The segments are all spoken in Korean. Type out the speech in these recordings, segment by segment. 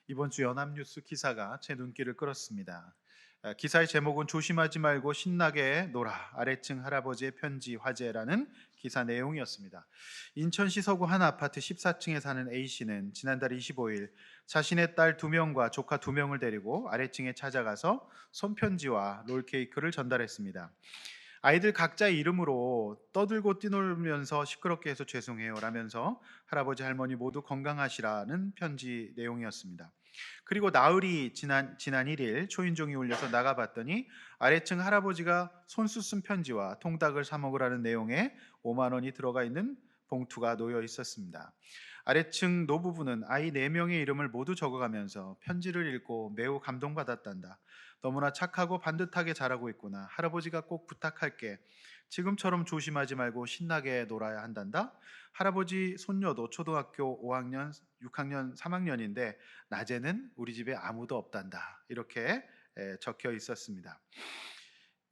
이번 주 연합뉴스 기사가 제 눈길을 끌었습니다. 기사의 제목은 조심하지 말고 신나게 놀아 아래층 할아버지의 편지 화제라는 기사 내용이었습니다. 인천시 서구 한 아파트 14층에 사는 A씨는 지난달 25일 자신의 딸 2명과 조카 2명을 데리고 아래층에 찾아가서 손편지와 롤케이크를 전달했습니다. 아이들 각자의 이름으로 떠들고 뛰놀면서 시끄럽게 해서 죄송해요 라면서 할아버지 할머니 모두 건강하시라는 편지 내용이었습니다. 그리고 나흘이 지난 1일 초인종이 울려서 나가봤더니 아래층 할아버지가 손수 쓴 편지와 통닭을 사 먹으라는 내용의 5만 원이 들어가 있는 봉투가 놓여 있었습니다. 아래층 노부부는 아이 4명의 이름을 모두 적어가면서 편지를 읽고 매우 감동받았단다. 너무나 착하고 반듯하게 자라고 있구나. 할아버지가 꼭 부탁할게. 지금처럼 조심하지 말고 신나게 놀아야 한단다. 할아버지 손녀도 초등학교 5학년, 6학년, 3학년인데 낮에는 우리 집에 아무도 없단다. 이렇게 적혀 있었습니다.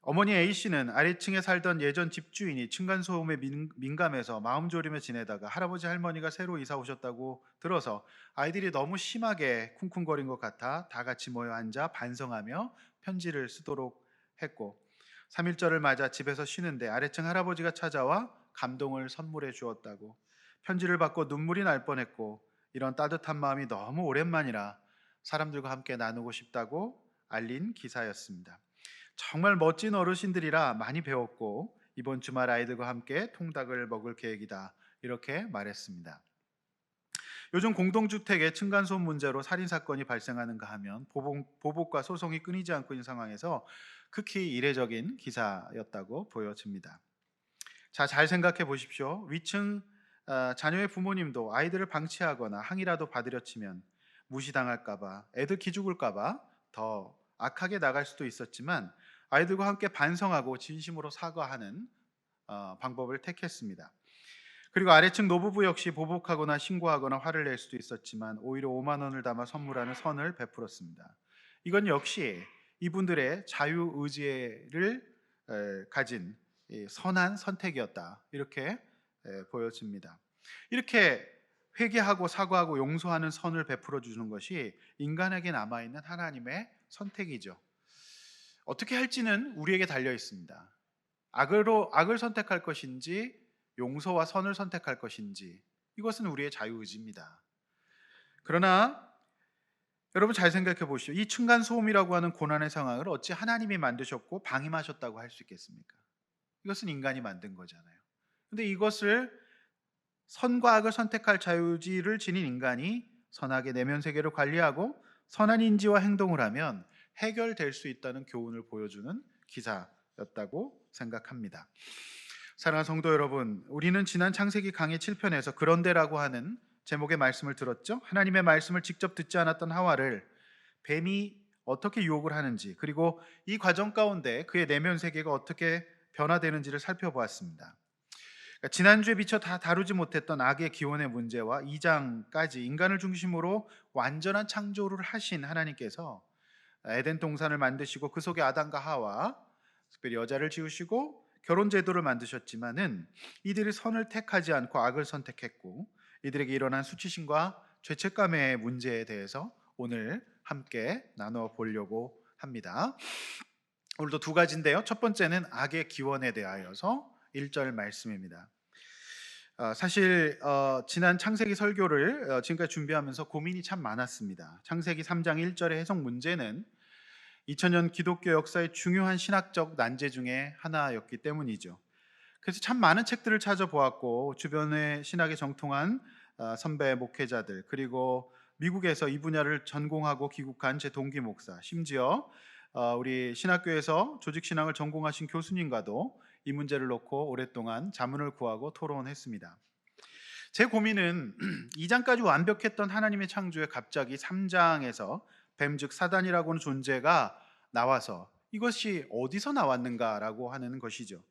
어머니 A씨는 아래층에 살던 예전 집주인이 층간소음에 민감해서 마음 졸이며 지내다가 할아버지 할머니가 새로 이사 오셨다고 들어서 아이들이 너무 심하게 쿵쿵거린 것 같아 다 같이 모여 앉아 반성하며 편지를 쓰도록 했고, 3.1절을 맞아 집에서 쉬는데 아래층 할아버지가 찾아와 감동을 선물해 주었다고, 편지를 받고 눈물이 날 뻔했고 이런 따뜻한 마음이 너무 오랜만이라 사람들과 함께 나누고 싶다고 알린 기사였습니다. 정말 멋진 어르신들이라 많이 배웠고 이번 주말 아이들과 함께 통닭을 먹을 계획이다. 이렇게 말했습니다. 요즘 공동주택의 층간소음 문제로 살인 사건이 발생하는가 하면 보복과 소송이 끊이지 않고 있는 상황에서 극히 이례적인 기사였다고 보여집니다. 자, 잘 생각해 보십시오. 위층 자녀의 부모님도 아이들을 방치하거나 항의라도 받으려 치면 무시당할까봐, 애들 기죽을까봐 더 악하게 나갈 수도 있었지만 아이들과 함께 반성하고 진심으로 사과하는 방법을 택했습니다. 그리고 아래층 노부부 역시 보복하거나 신고하거나 화를 낼 수도 있었지만 오히려 5만 원을 담아 선물하는 선을 베풀었습니다. 이건 역시 이분들의 자유 의지를 가진 선한 선택이었다. 이렇게 보여집니다. 이렇게 회개하고 사과하고 용서하는 선을 베풀어 주는 것이 인간에게 남아 있는 하나님의 선택이죠. 어떻게 할지는 우리에게 달려 있습니다. 악을 선택할 것인지 용서와 선을 선택할 것인지 이것은 우리의 자유의지입니다. 그러나 여러분 잘 생각해 보시오. 이 층간 소음이라고 하는 고난의 상황을 어찌 하나님이 만드셨고 방임하셨다고 할 수 있겠습니까? 이것은 인간이 만든 거잖아요. 근데 이것을 선과 악을 선택할 자유의지를 지닌 인간이 선하게 내면 세계를 관리하고 선한 인지와 행동을 하면 해결될 수 있다는 교훈을 보여주는 기사였다고 생각합니다. 사랑하는 성도 여러분, 우리는 지난 창세기 강의 7편에서 그런데라고 하는 제목의 말씀을 들었죠. 하나님의 말씀을 직접 듣지 않았던 하와를 뱀이 어떻게 유혹을 하는지, 그리고 이 과정 가운데 그의 내면 세계가 어떻게 변화되는지를 살펴보았습니다. 그러니까 지난주에 미처 다 다루지 못했던 악의 기원의 문제와 2장까지 인간을 중심으로 완전한 창조를 하신 하나님께서 에덴 동산을 만드시고 그 속에 아담과 하와, 특별히 여자를 지으시고 결혼 제도를 만드셨지만은 이들이 선을 택하지 않고 악을 선택했고 이들에게 일어난 수치심과 죄책감의 문제에 대해서 오늘 함께 나눠 보려고 합니다. 오늘도 두 가지인데요. 첫 번째는 악의 기원에 대하여서 1절 말씀입니다. 사실 지난 창세기 설교를 지금까지 준비하면서 고민이 참 많았습니다. 창세기 3장 1절의 해석 문제는 2000년 기독교 역사의 중요한 신학적 난제 중에 하나였기 때문이죠. 그래서 참 많은 책들을 찾아보았고 주변의 신학에 정통한 선배 목회자들, 그리고 미국에서 이 분야를 전공하고 귀국한 제 동기 목사, 심지어 우리 신학교에서 조직신앙을 전공하신 교수님과도 이 문제를 놓고 오랫동안 자문을 구하고 토론했습니다. 제 고민은 2장까지 완벽했던 하나님의 창조에 갑자기 3장에서 뱀 즉 사단이라고 하는 존재가 나와서 이것이 어디서 나왔는가라고 하는 것이죠.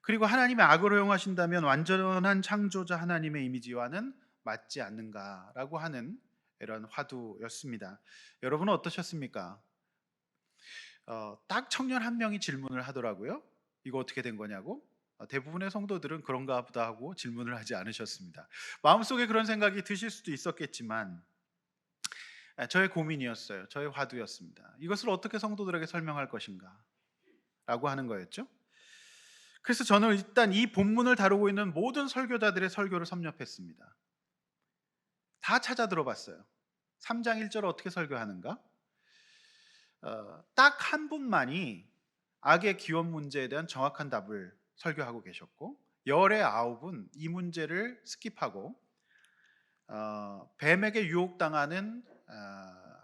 그리고 하나님의 악을 허용하신다면 완전한 창조자 하나님의 이미지와는 맞지 않는가라고 하는 이런 화두였습니다. 여러분은 어떠셨습니까? 딱 청년 한 명이 질문을 하더라고요. 이거 어떻게 된 거냐고? 대부분의 성도들은 그런가 보다 하고 질문을 하지 않으셨습니다. 마음속에 그런 생각이 드실 수도 있었겠지만 저의 고민이었어요. 저의 화두였습니다. 이것을 어떻게 성도들에게 설명할 것인가? 라고 하는 거였죠. 그래서 저는 일단 이 본문을 다루고 있는 모든 설교자들의 설교를 섭렵했습니다. 다 찾아 들어봤어요. 3장 1절 어떻게 설교하는가? 딱 한 분만이 악의 기원 문제에 대한 정확한 답을 설교하고 계셨고, 열의 9은 이 문제를 스킵하고 뱀에게 유혹당하는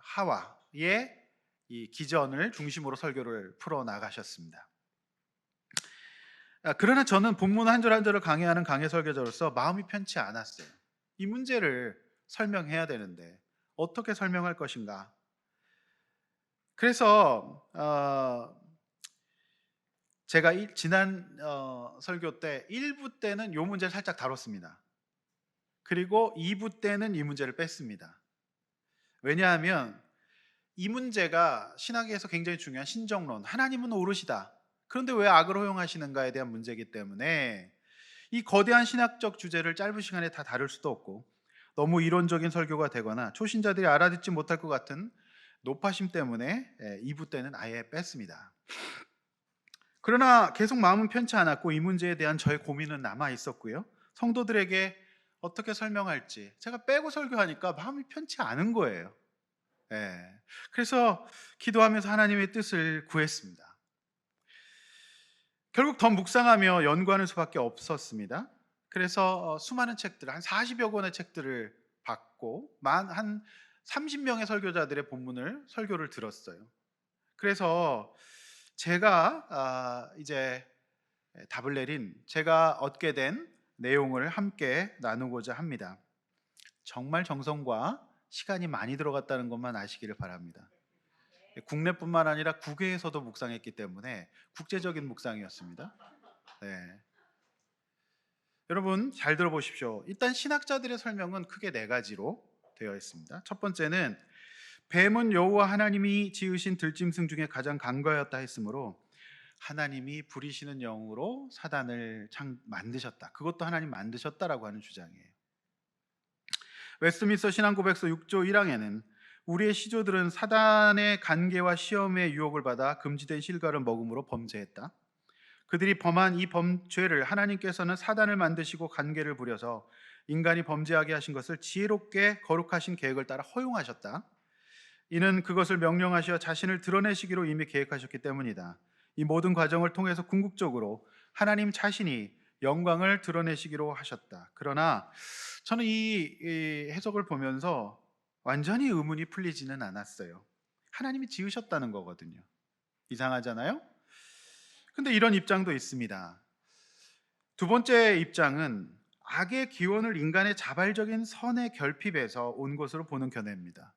하와의 이 기전을 중심으로 설교를 풀어 나가셨습니다. 그러나 저는 본문 한 절 한 절을 강해하는 강해 설교자로서 마음이 편치 않았어요. 이 문제를 설명해야 되는데 어떻게 설명할 것인가? 그래서 제가 지난 설교 때 1부 때는 이 문제를 살짝 다뤘습니다. 그리고 2부 때는 이 문제를 뺐습니다. 왜냐하면 이 문제가 신학에서 굉장히 중요한 신정론, 하나님은 오르시다, 그런데 왜 악을 허용하시는가에 대한 문제이기 때문에 이 거대한 신학적 주제를 짧은 시간에 다 다룰 수도 없고, 너무 이론적인 설교가 되거나 초신자들이 알아듣지 못할 것 같은 노파심 때문에 2부 때는 아예 뺐습니다. 그러나 계속 마음은 편치 않았고 이 문제에 대한 저의 고민은 남아 있었고요. 성도들에게 어떻게 설명할지 제가 빼고 설교하니까 마음이 편치 않은 거예요. 그래서 기도하면서 하나님의 뜻을 구했습니다. 결국 더 묵상하며 연구하는 수밖에 없었습니다. 그래서 수많은 책들, 한 40여 권의 책들을 받고 한 30명의 설교자들의 본문을 설교를 들었어요. 그래서 제가 이제 답을 내린, 제가 얻게 된 내용을 함께 나누고자 합니다. 정말 정성과 시간이 많이 들어갔다는 것만 아시기를 바랍니다. 국내뿐만 아니라 국외에서도 묵상했기 때문에 국제적인 묵상이었습니다. 네. 여러분 잘 들어보십시오. 일단 신학자들의 설명은 크게 네 가지로 되어 있습니다. 첫 번째는 뱀은 여호와 하나님이 지으신 들짐승 중에 가장 강과하였다 했으므로 하나님이 부리시는 영으로 사단을 만드셨다, 그것도 하나님 만드셨다라고 하는 주장이에요. 웨스트민스터 신앙고백서 6조 1항에는 우리의 시조들은 사단의 간계와 시험의 유혹을 받아 금지된 실과를 먹음으로 범죄했다. 그들이 범한 이 범죄를 하나님께서는 사단을 만드시고 간계를 부려서 인간이 범죄하게 하신 것을 지혜롭게 거룩하신 계획을 따라 허용하셨다. 이는 그것을 명령하시어 자신을 드러내시기로 이미 계획하셨기 때문이다. 이 모든 과정을 통해서 궁극적으로 하나님 자신이 영광을 드러내시기로 하셨다. 그러나 저는 이 해석을 보면서 완전히 의문이 풀리지는 않았어요. 하나님이 지으셨다는 거거든요. 이상하잖아요? 근데 이런 입장도 있습니다. 두 번째 입장은 악의 기원을 인간의 자발적인 선의 결핍에서 온 것으로 보는 견해입니다.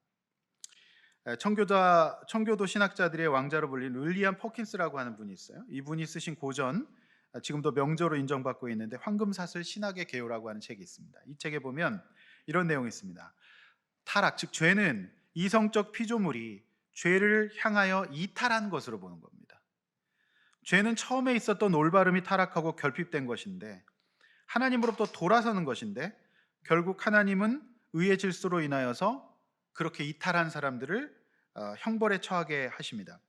청교도 신학자들의 왕자로 불린 윌리엄 퍼킨스라고 하는 분이 있어요. 이분이 쓰신 고전, 지금도 명저로 인정받고 있는데 황금사슬 신학의 개요라고 하는 책이 있습니다. 이 책에 보면 이런 내용이 있습니다. 타락, 즉 죄는 이성적 피조물이 죄를 향하여 이탈한 것으로 보는 겁니다. 죄는 처음에 있었던 올바름이 타락하고 결핍된 것인데, 하나님으로부터 돌아서는 것인데, 결국 하나님은 의의 질서로 인하여서 그렇게 이탈한 사람들을 형벌에 처하게 하십니다.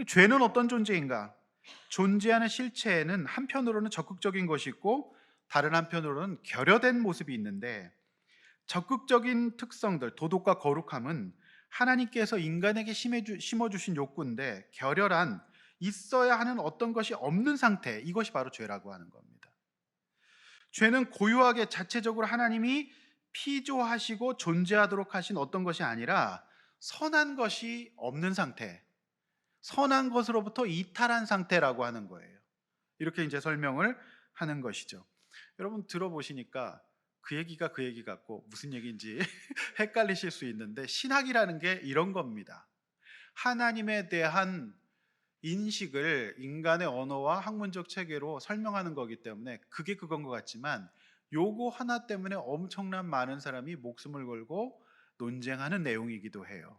죄는 어떤 존재인가? 존재하는 실체에는 한편으로는 적극적인 것이 있고 다른 한편으로는 결여된 모습이 있는데, 적극적인 특성들, 도덕과 거룩함은 하나님께서 인간에게 심어주신 욕구인데, 결여란 있어야 하는 어떤 것이 없는 상태, 이것이 바로 죄라고 하는 겁니다. 죄는 고유하게 자체적으로 하나님이 피조하시고 존재하도록 하신 어떤 것이 아니라 선한 것이 없는 상태, 선한 것으로부터 이탈한 상태라고 하는 거예요. 이렇게 이제 설명을 하는 것이죠. 여러분 들어보시니까 그 얘기가 그 얘기 같고 무슨 얘기인지 헷갈리실 수 있는데, 신학이라는 게 이런 겁니다. 하나님에 대한 인식을 인간의 언어와 학문적 체계로 설명하는 거기 때문에 그게 그건 것 같지만, 요거 하나 때문에 엄청난 많은 사람이 목숨을 걸고 논쟁하는 내용이기도 해요.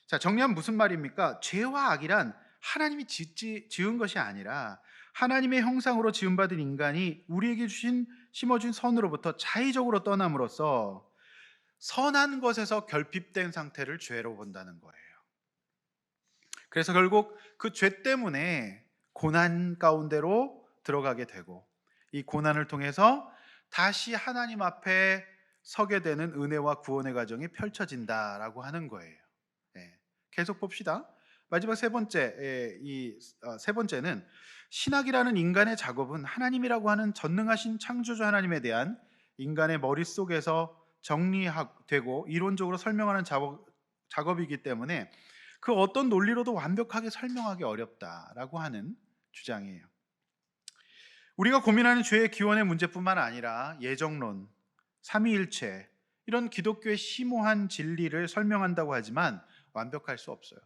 자, 정리하면 무슨 말입니까? 죄와 악이란 하나님이 지은 것이 아니라 하나님의 형상으로 지음받은 인간이 우리에게 심어준 선으로부터 자의적으로 떠남으로써 선한 것에서 결핍된 상태를 죄로 본다는 거예요. 그래서 결국 그 죄 때문에 고난 가운데로 들어가게 되고, 이 고난을 통해서 다시 하나님 앞에 서게 되는 은혜와 구원의 과정이 펼쳐진다라고 하는 거예요. 예. 계속 봅시다. 마지막 세 번째, 세 번째는, 신학이라는 인간의 작업은 하나님이라고 하는 전능하신 창조주 하나님에 대한 인간의 머릿속에서 정리되고 이론적으로 설명하는 작업이기 때문에 그 어떤 논리로도 완벽하게 설명하기 어렵다라고 하는 주장이에요. 우리가 고민하는 죄의 기원의 문제뿐만 아니라 예정론, 삼위일체, 이런 기독교의 심오한 진리를 설명한다고 하지만 완벽할 수 없어요.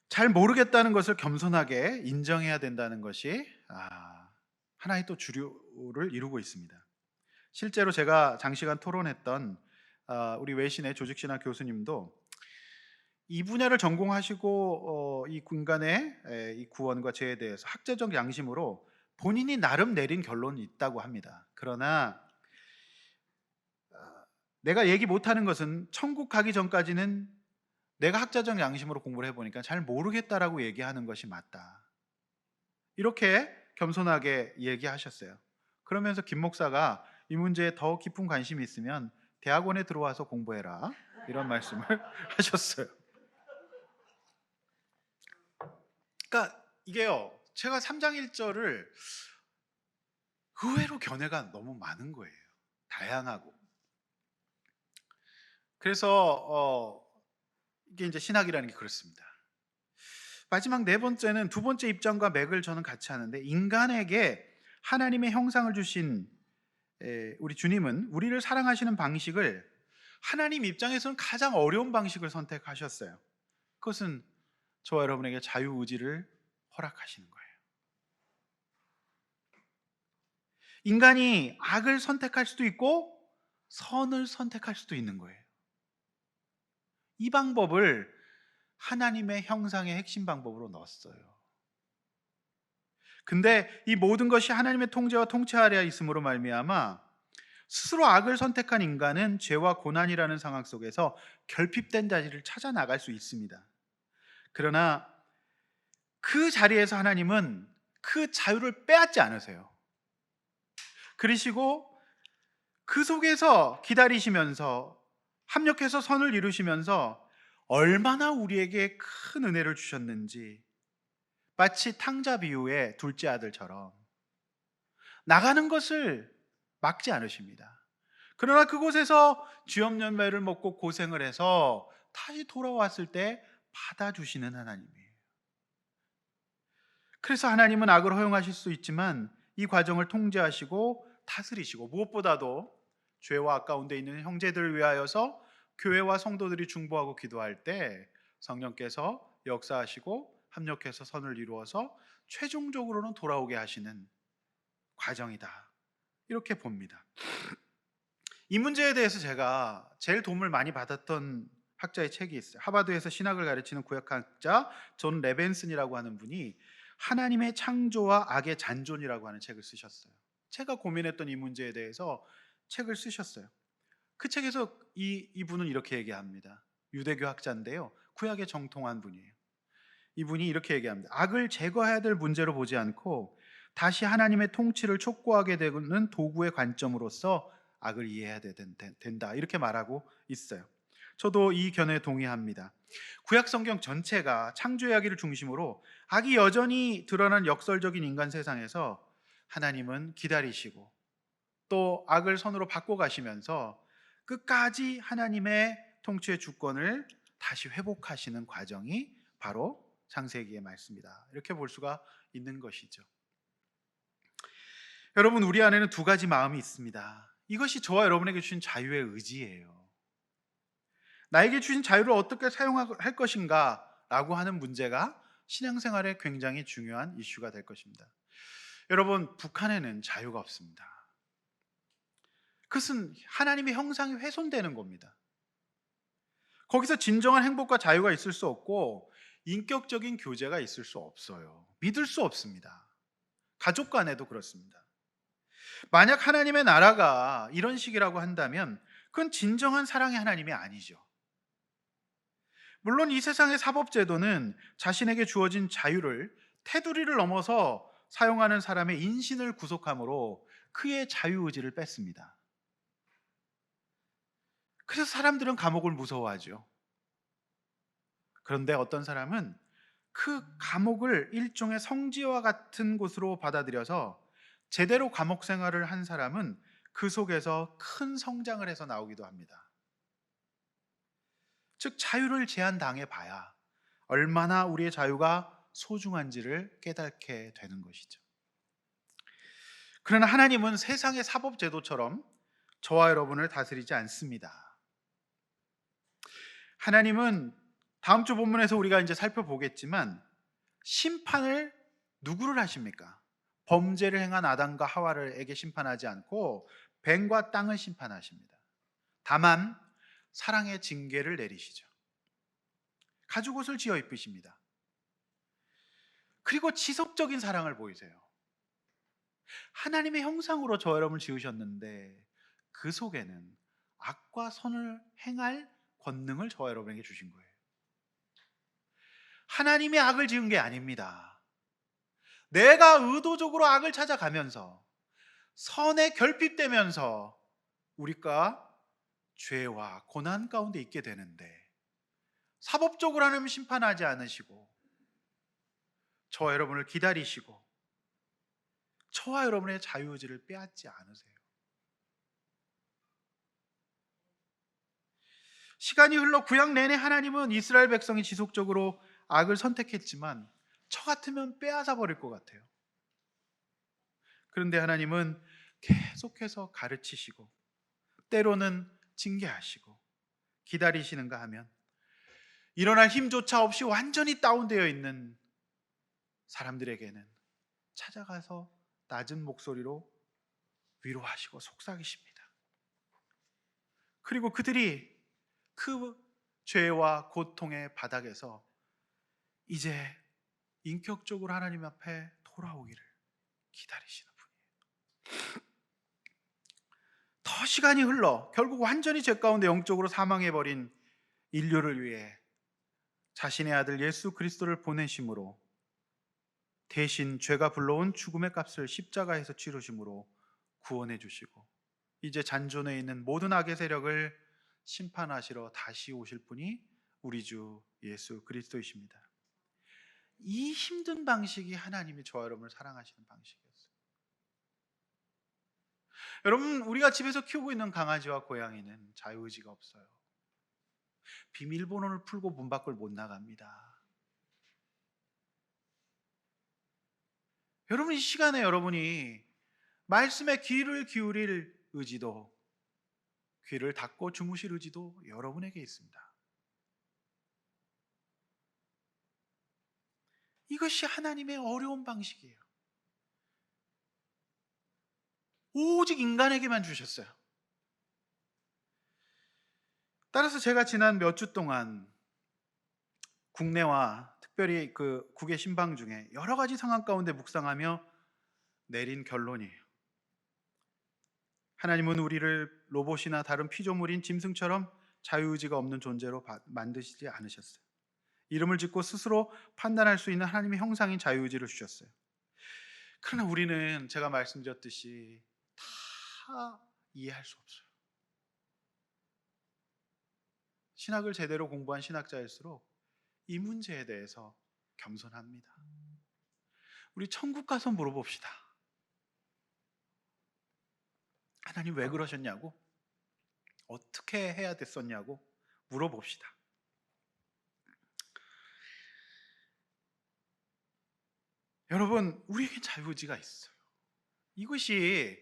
잘 모르겠다는 것을 겸손하게 인정해야 된다는 것이 하나의 또 주류를 이루고 있습니다. 실제로 제가 장시간 토론했던 우리 외신의 조직신학 교수님도 이 분야를 전공하시고 이 군간의 이 구원과 죄에 대해서 학자적 양심으로 본인이 나름 내린 결론이 있다고 합니다. 그러나 내가 얘기 못하는 것은 천국 가기 전까지는 내가 학자적 양심으로 공부를 해보니까 잘 모르겠다라고 얘기하는 것이 맞다, 이렇게 겸손하게 얘기하셨어요. 그러면서 김 목사가 이 문제에 더 깊은 관심이 있으면 대학원에 들어와서 공부해라, 이런 말씀을 하셨어요. 그러니까 이게요, 제가 3장 1절을 의외로 견해가 너무 많은 거예요. 다양하고. 그래서 이게 이제 신학이라는 게 그렇습니다. 마지막 네 번째는, 두 번째 입장과 맥을 저는 같이 하는데, 인간에게 하나님의 형상을 주신 우리 주님은 우리를 사랑하시는 방식을 하나님 입장에서는 가장 어려운 방식을 선택하셨어요. 그것은 저와 여러분에게 자유의지를 허락하시는 거예요. 인간이 악을 선택할 수도 있고 선을 선택할 수도 있는 거예요. 이 방법을 하나님의 형상의 핵심 방법으로 넣었어요. 근데 이 모든 것이 하나님의 통제와 통치 아래에 있음으로 말미암아 스스로 악을 선택한 인간은 죄와 고난이라는 상황 속에서 결핍된 자리를 찾아 나갈 수 있습니다. 그러나 그 자리에서 하나님은 그 자유를 빼앗지 않으세요. 그러시고 그 속에서 기다리시면서 합력해서 선을 이루시면서 얼마나 우리에게 큰 은혜를 주셨는지, 마치 탕자 비유의 둘째 아들처럼 나가는 것을 막지 않으십니다. 그러나 그곳에서 쥐염년매를 먹고 고생을 해서 다시 돌아왔을 때 받아주시는 하나님이에요. 그래서 하나님은 악을 허용하실 수 있지만 이 과정을 통제하시고 다스리시고, 무엇보다도 죄와 악 가운데 있는 형제들을 위하여서 교회와 성도들이 중보하고 기도할 때 성령께서 역사하시고 합력해서 선을 이루어서 최종적으로는 돌아오게 하시는 과정이다, 이렇게 봅니다. 이 문제에 대해서 제가 제일 도움을 많이 받았던 학자의 책이 있어요. 하버드에서 신학을 가르치는 구약학자 존 레벤슨이라고 하는 분이 하나님의 창조와 악의 잔존이라고 하는 책을 쓰셨어요. 제가 고민했던 이 문제에 대해서 책을 쓰셨어요. 그 책에서 이분은 이렇게 얘기합니다. 유대교 학자인데요, 구약에 정통한 분이에요. 이분이 이렇게 얘기합니다. 악을 제거해야 될 문제로 보지 않고 다시 하나님의 통치를 촉구하게 되는 도구의 관점으로서 악을 이해해야 된다, 이렇게 말하고 있어요. 저도 이 견해에 동의합니다. 구약 성경 전체가 창조 이야기를 중심으로 악이 여전히 드러난 역설적인 인간 세상에서 하나님은 기다리시고 또 악을 선으로 바꿔가시면서 끝까지 하나님의 통치의 주권을 다시 회복하시는 과정이 바로 창세기의 말씀이다, 이렇게 볼 수가 있는 것이죠. 여러분, 우리 안에는 두 가지 마음이 있습니다. 이것이 저와 여러분에게 주신 자유의 의지예요. 나에게 주신 자유를 어떻게 사용할 것인가 라고 하는 문제가 신앙생활에 굉장히 중요한 이슈가 될 것입니다. 여러분, 북한에는 자유가 없습니다. 그것은 하나님의 형상이 훼손되는 겁니다. 거기서 진정한 행복과 자유가 있을 수 없고 인격적인 교제가 있을 수 없어요. 믿을 수 없습니다. 가족 간에도 그렇습니다. 만약 하나님의 나라가 이런 식이라고 한다면 그건 진정한 사랑의 하나님이 아니죠. 물론 이 세상의 사법제도는 자신에게 주어진 자유를 테두리를 넘어서 사용하는 사람의 인신을 구속함으로 그의 자유의지를 뺐습니다. 그래서 사람들은 감옥을 무서워하죠. 그런데 어떤 사람은 그 감옥을 일종의 성지와 같은 곳으로 받아들여서 제대로 감옥 생활을 한 사람은 그 속에서 큰 성장을 해서 나오기도 합니다. 즉 자유를 제한당해 봐야 얼마나 우리의 자유가 소중한지를 깨닫게 되는 것이죠. 그러나 하나님은 세상의 사법 제도처럼 저와 여러분을 다스리지 않습니다. 하나님은 다음 주 본문에서 우리가 이제 살펴보겠지만 심판을 누구를 하십니까? 범죄를 행한 아담과 하와를에게 심판하지 않고 뱀과 땅을 심판하십니다. 다만 사랑의 징계를 내리시죠. 가죽옷을 지어 입히십니다. 그리고 지속적인 사랑을 보이세요. 하나님의 형상으로 저 여러분을 지으셨는데 그 속에는 악과 선을 행할 권능을 저 여러분에게 주신 거예요. 하나님이 악을 지은 게 아닙니다. 내가 의도적으로 악을 찾아가면서 선에 결핍되면서 우리가 죄와 고난 가운데 있게 되는데 사법적으로 하나님 심판하지 않으시고 저와 여러분을 기다리시고 저와 여러분의 자유의지를 빼앗지 않으세요. 시간이 흘러 구약 내내 하나님은 이스라엘 백성이 지속적으로 악을 선택했지만 저 같으면 빼앗아 버릴 것 같아요. 그런데 하나님은 계속해서 가르치시고 때로는 징계하시고 기다리시는가 하면 일어날 힘조차 없이 완전히 다운되어 있는 사람들에게는 찾아가서 낮은 목소리로 위로하시고 속삭이십니다. 그리고 그들이 그 죄와 고통의 바닥에서 이제 인격적으로 하나님 앞에 돌아오기를 기다리시는 분이에요. 더 시간이 흘러 결국 완전히 죄 가운데 영적으로 사망해버린 인류를 위해 자신의 아들 예수 그리스도를 보내심으로 대신 죄가 불러온 죽음의 값을 십자가에서 치르심으로 구원해 주시고 이제 잔존해 있는 모든 악의 세력을 심판하시러 다시 오실 분이 우리 주 예수 그리스도이십니다. 이 힘든 방식이 하나님이 저와 여러분을 사랑하시는 방식이었어요. 여러분, 우리가 집에서 키우고 있는 강아지와 고양이는 자유의지가 없어요. 비밀번호를 풀고 문 밖을 못 나갑니다. 여러분, 이 시간에 여러분이 말씀에 귀를 기울일 의지도 귀를 닫고 주무실 의지도 여러분에게 있습니다. 이것이 하나님의 어려운 방식이에요. 오직 인간에게만 주셨어요. 따라서 제가 지난 몇 주 동안 국내와 특별히 그 국외 신방 중에 여러 가지 상황 가운데 묵상하며 내린 결론이에요. 하나님은 우리를 로봇이나 다른 피조물인 짐승처럼 자유의지가 없는 존재로 만드시지 않으셨어요. 이름을 짓고 스스로 판단할 수 있는 하나님의 형상인 자유의지를 주셨어요. 그러나 우리는 제가 말씀드렸듯이 다 이해할 수 없어요. 신학을 제대로 공부한 신학자일수록 이 문제에 대해서 겸손합니다. 우리 천국 가서 물어봅시다. 하나님 왜 그러셨냐고? 어떻게 해야 됐었냐고 물어봅시다. 여러분, 우리에게 자유의지가 있어요. 이것이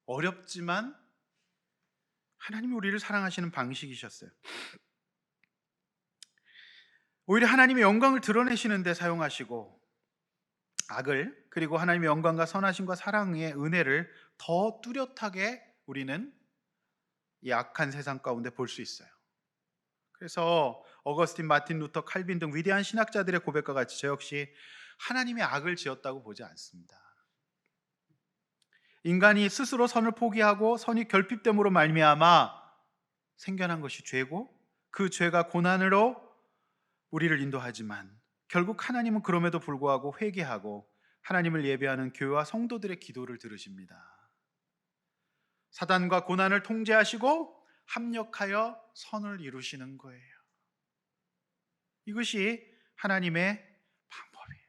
어렵지만 하나님이 우리를 사랑하시는 방식이셨어요. 오히려 하나님의 영광을 드러내시는 데 사용하시고 악을 그리고 하나님의 영광과 선하심과 사랑의 은혜를 더 뚜렷하게 우리는 이 악한 세상 가운데 볼 수 있어요. 그래서 어거스틴, 마틴 루터, 칼빈 등 위대한 신학자들의 고백과 같이 저 역시 하나님의 악을 지었다고 보지 않습니다. 인간이 스스로 선을 포기하고 선이 결핍됨으로 말미암아 생겨난 것이 죄고, 그 죄가 고난으로 우리를 인도하지만 결국 하나님은 그럼에도 불구하고 회개하고 하나님을 예배하는 교회와 성도들의 기도를 들으십니다. 사단과 고난을 통제하시고 합력하여 선을 이루시는 거예요. 이것이 하나님의 방법이에요.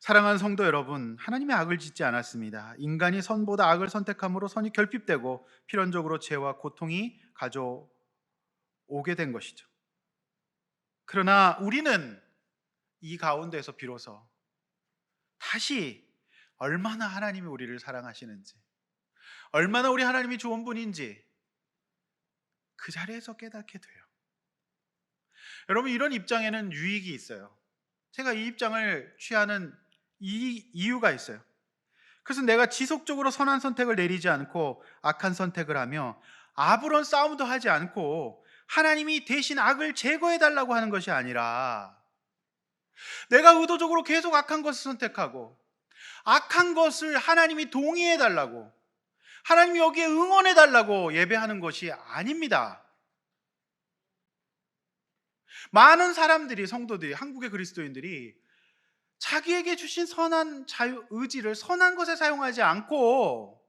사랑하는 성도 여러분, 하나님의 악을 짓지 않았습니다. 인간이 선보다 악을 선택함으로 선이 결핍되고 필연적으로 죄와 고통이 가져오게 된 것이죠. 그러나 우리는 이 가운데서 비로소 다시 얼마나 하나님이 우리를 사랑하시는지, 얼마나 우리 하나님이 좋은 분인지 그 자리에서 깨닫게 돼요. 여러분, 이런 입장에는 유익이 있어요. 제가 이 입장을 취하는 이유가 있어요. 그래서 내가 지속적으로 선한 선택을 내리지 않고 악한 선택을 하며 아무런 싸움도 하지 않고 하나님이 대신 악을 제거해 달라고 하는 것이 아니라, 내가 의도적으로 계속 악한 것을 선택하고 악한 것을 하나님이 동의해 달라고, 하나님이 여기에 응원해 달라고 예배하는 것이 아닙니다. 많은 사람들이, 성도들이, 한국의 그리스도인들이 자기에게 주신 선한 자유 의지를 선한 것에 사용하지 않고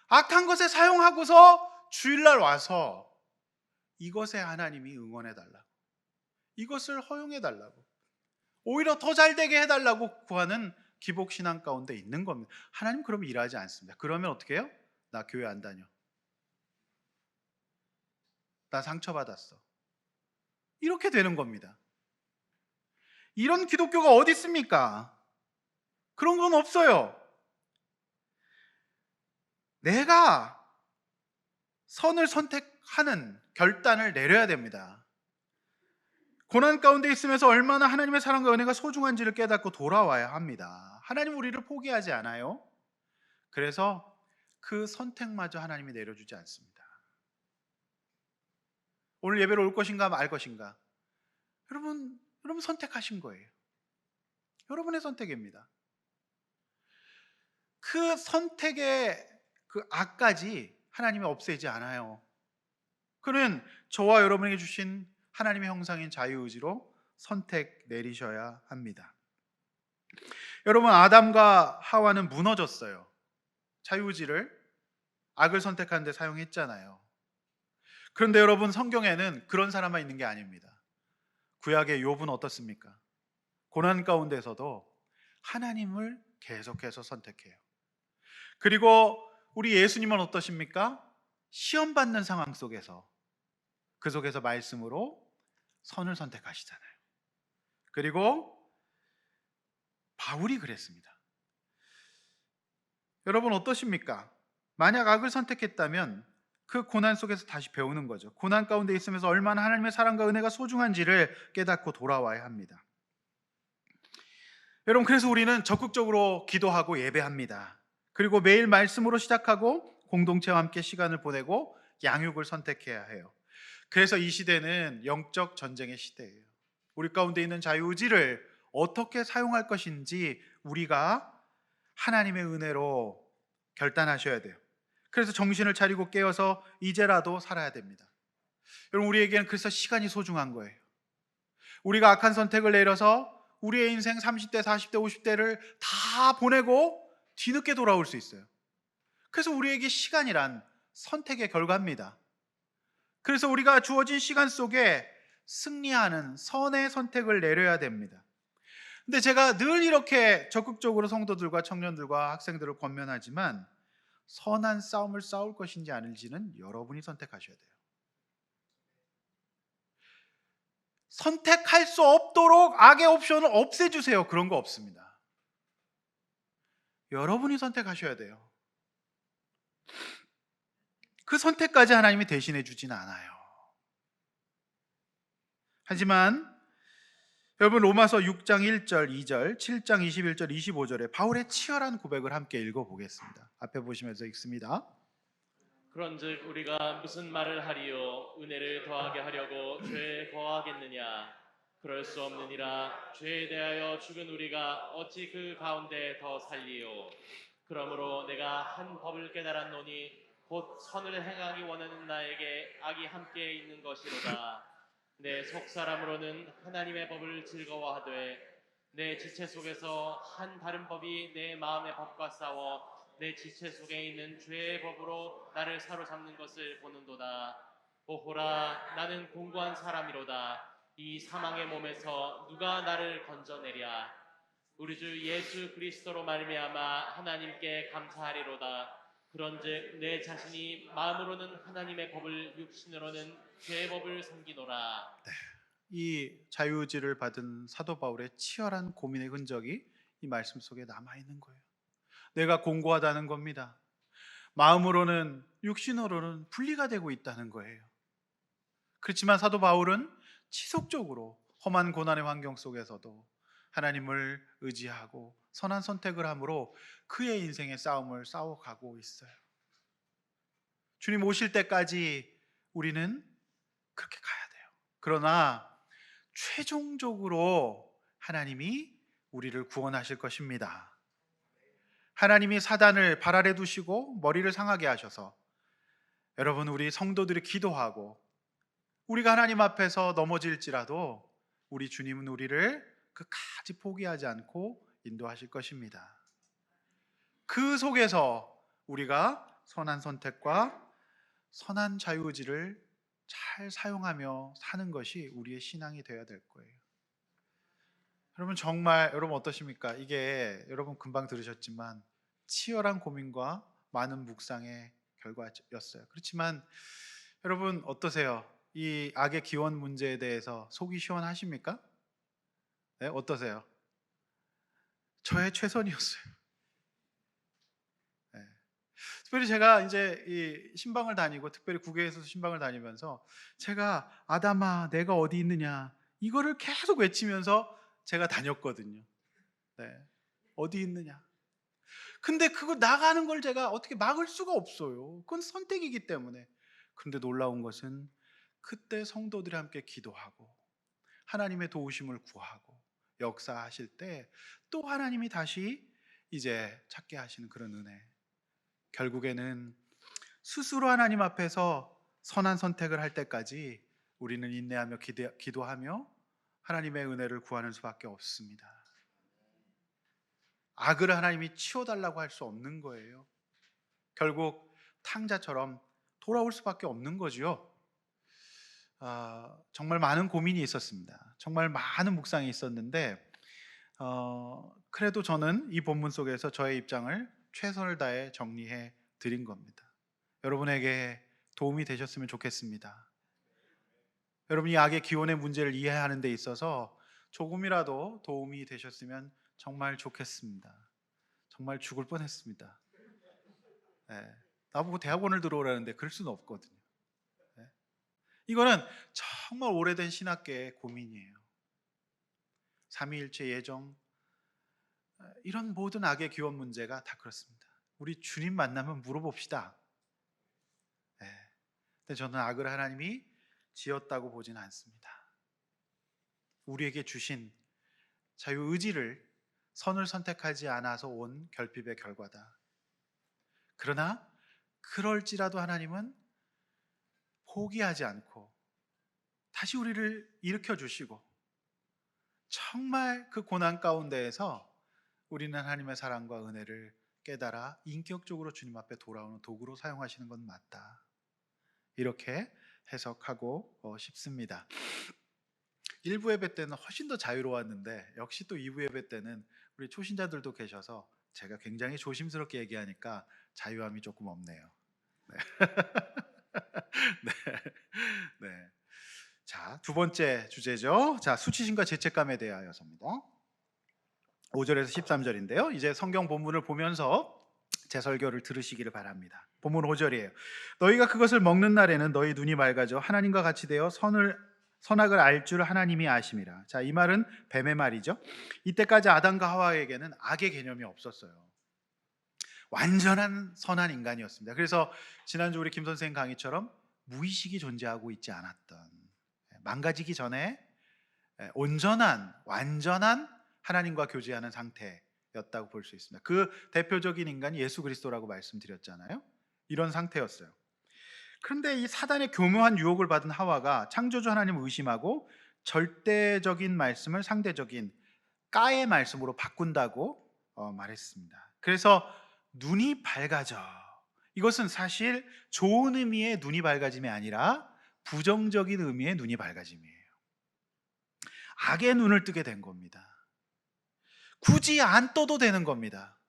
악한 것에 사용하고서 주일날 와서 이것에 하나님이 응원해 달라고, 이것을 허용해 달라고, 오히려 더 잘되게 해달라고 구하는 기복신앙 가운데 있는 겁니다. 하나님 그럼 일하지 않습니다. 그러면 어떻게 해요? 나 교회 안 다녀, 나 상처받았어, 이렇게 되는 겁니다. 이런 기독교가 어디 있습니까? 그런 건 없어요. 내가 선을 선택하는 결단을 내려야 됩니다. 고난 가운데 있으면서 얼마나 하나님의 사랑과 은혜가 소중한지를 깨닫고 돌아와야 합니다. 하나님 우리를 포기하지 않아요. 그래서 그 선택마저 하나님이 내려주지 않습니다. 오늘 예배로 올 것인가 말 것인가, 여러분 선택하신 거예요. 여러분의 선택입니다. 그 선택의 그 악까지 하나님이 없애지 않아요. 그는 저와 여러분에게 주신 하나님의 형상인 자유의지로 선택 내리셔야 합니다. 여러분, 아담과 하와는 무너졌어요. 자유의지를 악을 선택하는 데 사용했잖아요. 그런데 여러분, 성경에는 그런 사람만 있는 게 아닙니다. 구약의 욥은 어떻습니까? 고난 가운데서도 하나님을 계속해서 선택해요. 그리고 우리 예수님은 어떠십니까? 시험 받는 상황 속에서, 그 속에서 말씀으로 선을 선택하시잖아요. 그리고 바울이 그랬습니다. 여러분 어떠십니까? 만약 악을 선택했다면 그 고난 속에서 다시 배우는 거죠. 고난 가운데 있으면서 얼마나 하나님의 사랑과 은혜가 소중한지를 깨닫고 돌아와야 합니다. 여러분, 그래서 우리는 적극적으로 기도하고 예배합니다. 그리고 매일 말씀으로 시작하고 공동체와 함께 시간을 보내고 양육을 선택해야 해요. 그래서 이 시대는 영적 전쟁의 시대예요. 우리 가운데 있는 자유의지를 어떻게 사용할 것인지 우리가 하나님의 은혜로 결단하셔야 돼요. 그래서 정신을 차리고 깨어서 이제라도 살아야 됩니다. 여러분, 우리에게는 그래서 시간이 소중한 거예요. 우리가 악한 선택을 내려서 우리의 인생 30대, 40대, 50대를 다 보내고 뒤늦게 돌아올 수 있어요. 그래서 우리에게 시간이란 선택의 결과입니다. 그래서 우리가 주어진 시간 속에 승리하는 선의 선택을 내려야 됩니다. 근데 제가 늘 이렇게 적극적으로 성도들과 청년들과 학생들을 권면하지만 선한 싸움을 싸울 것인지 아닐지는 여러분이 선택하셔야 돼요. 선택할 수 없도록 악의 옵션을 없애주세요. 그런 거 없습니다. 여러분이 선택하셔야 돼요. 그 선택까지 하나님이 대신해 주진 않아요. 하지만 여러분, 로마서 6장 1절, 2절, 7장 21절, 25절에 바울의 치열한 고백을 함께 읽어보겠습니다. 앞에 보시면서 읽습니다. 그런즉 우리가 무슨 말을 하리요? 은혜를 더하게 하려고 죄에 거하겠느냐? 그럴 수 없느니라. 죄에 대하여 죽은 우리가 어찌 그 가운데 더 살리요? 그러므로 내가 한 법을 깨달았노니 곧 선을 행하기 원하는 나에게 악이 함께 있는 것이로다. 내 속사람으로는 하나님의 법을 즐거워하되 내 지체 속에서 한 다른 법이 내 마음의 법과 싸워 내 지체 속에 있는 죄의 법으로 나를 사로잡는 것을 보는도다. 오호라, 나는 공고한 사람이로다. 이 사망의 몸에서 누가 나를 건져내랴. 우리 주 예수 그리스도로 말미암아 하나님께 감사하리로다. 그런즉 내 자신이 마음으로는 하나님의 법을, 육신으로는 죄의 법을 섬기노라. 이 자유의지를 받은 사도 바울의 치열한 고민의 흔적이 이 말씀 속에 남아 있는 거예요. 내가 공고하다는 겁니다. 마음으로는 육신으로는 분리가 되고 있다는 거예요. 그렇지만 사도 바울은 지속적으로 험한 고난의 환경 속에서도 하나님을 의지하고 선한 선택을 함으로 그의 인생의 싸움을 싸워가고 있어요. 주님 오실 때까지 우리는 그렇게 가야 돼요. 그러나 최종적으로 하나님이 우리를 구원하실 것입니다. 하나님이 사단을 발 아래 두시고 머리를 상하게 하셔서 여러분, 우리 성도들이 기도하고 우리가 하나님 앞에서 넘어질지라도 우리 주님은 우리를 끝까지 포기하지 않고 인도하실 것입니다. 그 속에서 우리가 선한 선택과 선한 자유의지를 잘 사용하며 사는 것이 우리의 신앙이 되어야 될 거예요. 여러분, 정말 여러분 어떠십니까? 이게 여러분 금방 들으셨지만 치열한 고민과 많은 묵상의 결과였어요. 그렇지만 여러분 어떠세요? 이 악의 기원 문제에 대해서 속이 시원하십니까? 네, 어떠세요? 저의 최선이었어요. 네. 특별히 제가 이제 이 신방을 다니고, 특별히 국외에서 신방을 다니면서 제가 아담아 내가 어디 있느냐 이거를 계속 외치면서 제가 다녔거든요. 네. 어디 있느냐. 근데 그거 나가는 걸 제가 어떻게 막을 수가 없어요. 그건 선택이기 때문에. 그런데 놀라운 것은 그때 성도들이 함께 기도하고 하나님의 도우심을 구하고 역사하실 때 또 하나님이 다시 이제 찾게 하시는 그런 은혜. 결국에는 스스로 하나님 앞에서 선한 선택을 할 때까지 우리는 인내하며 기도하며 하나님의 은혜를 구하는 수밖에 없습니다. 악을 하나님이 치워달라고 할 수 없는 거예요. 결국 탕자처럼 돌아올 수밖에 없는 거지요. 정말 많은 고민이 있었습니다. 정말 많은 묵상이 있었는데 그래도 저는 이 본문 속에서 저의 입장을 최선을 다해 정리해 드린 겁니다. 여러분에게 도움이 되셨으면 좋겠습니다. 여러분이 악의 기원의 문제를 이해하는 데 있어서 조금이라도 도움이 되셨으면 정말 좋겠습니다. 정말 죽을 뻔했습니다. 네. 나보고 대학원을 들어오라는데 그럴 수는 없거든요. 네. 이거는 정말 오래된 신학계의 고민이에요. 삼위일체 예정, 이런 모든 악의 기원 문제가 다 그렇습니다. 우리 주님 만나면 물어봅시다. 네. 근데 저는 악을 하나님이 지었다고 보지는 않습니다. 우리에게 주신 자유의지를 선을 선택하지 않아서 온 결핍의 결과다. 그러나 그럴지라도 하나님은 포기하지 않고 다시 우리를 일으켜 주시고 정말 그 고난 가운데에서 우리는 하나님의 사랑과 은혜를 깨달아 인격적으로 주님 앞에 돌아오는 도구로 사용하시는 건 맞다. 이렇게 해석하고 싶습니다. 1부 예배 때는 훨씬 더 자유로웠는데 역시 또 2부 예배 때는 우리 초신자들도 계셔서 제가 굉장히 조심스럽게 얘기하니까 자유함이 조금 없네요. 네. 네. 네. 자, 두 번째 주제죠. 자, 수치심과 죄책감에 대하여서입니다. 5절에서 13절인데요. 이제 성경 본문을 보면서 제 설교를 들으시기를 바랍니다. 본문 5절이에요. 너희가 그것을 먹는 날에는 너희 눈이 맑아져 하나님과 같이 되어 선악을 알 줄 하나님이 아심이라. 자, 이 말은 뱀의 말이죠. 이때까지 아담과 하와에게는 악의 개념이 없었어요. 완전한 선한 인간이었습니다. 그래서 지난주 우리 김 선생 강의처럼 무의식이 존재하고 있지 않았던, 망가지기 전에 온전한 완전한 하나님과 교제하는 상태였던 였다고 볼 수 있습니다. 그 대표적인 인간이 예수 그리스도라고 말씀드렸잖아요. 이런 상태였어요. 그런데 이 사단의 교묘한 유혹을 받은 하와가 창조주 하나님을 의심하고 절대적인 말씀을 상대적인 까의 말씀으로 바꾼다고 말했습니다. 그래서 눈이 밝아져. 이것은 사실 좋은 의미의 눈이 밝아짐이 아니라 부정적인 의미의 눈이 밝아짐이에요. 악의 눈을 뜨게 된 겁니다. 굳이 안 떠도 되는 겁니다.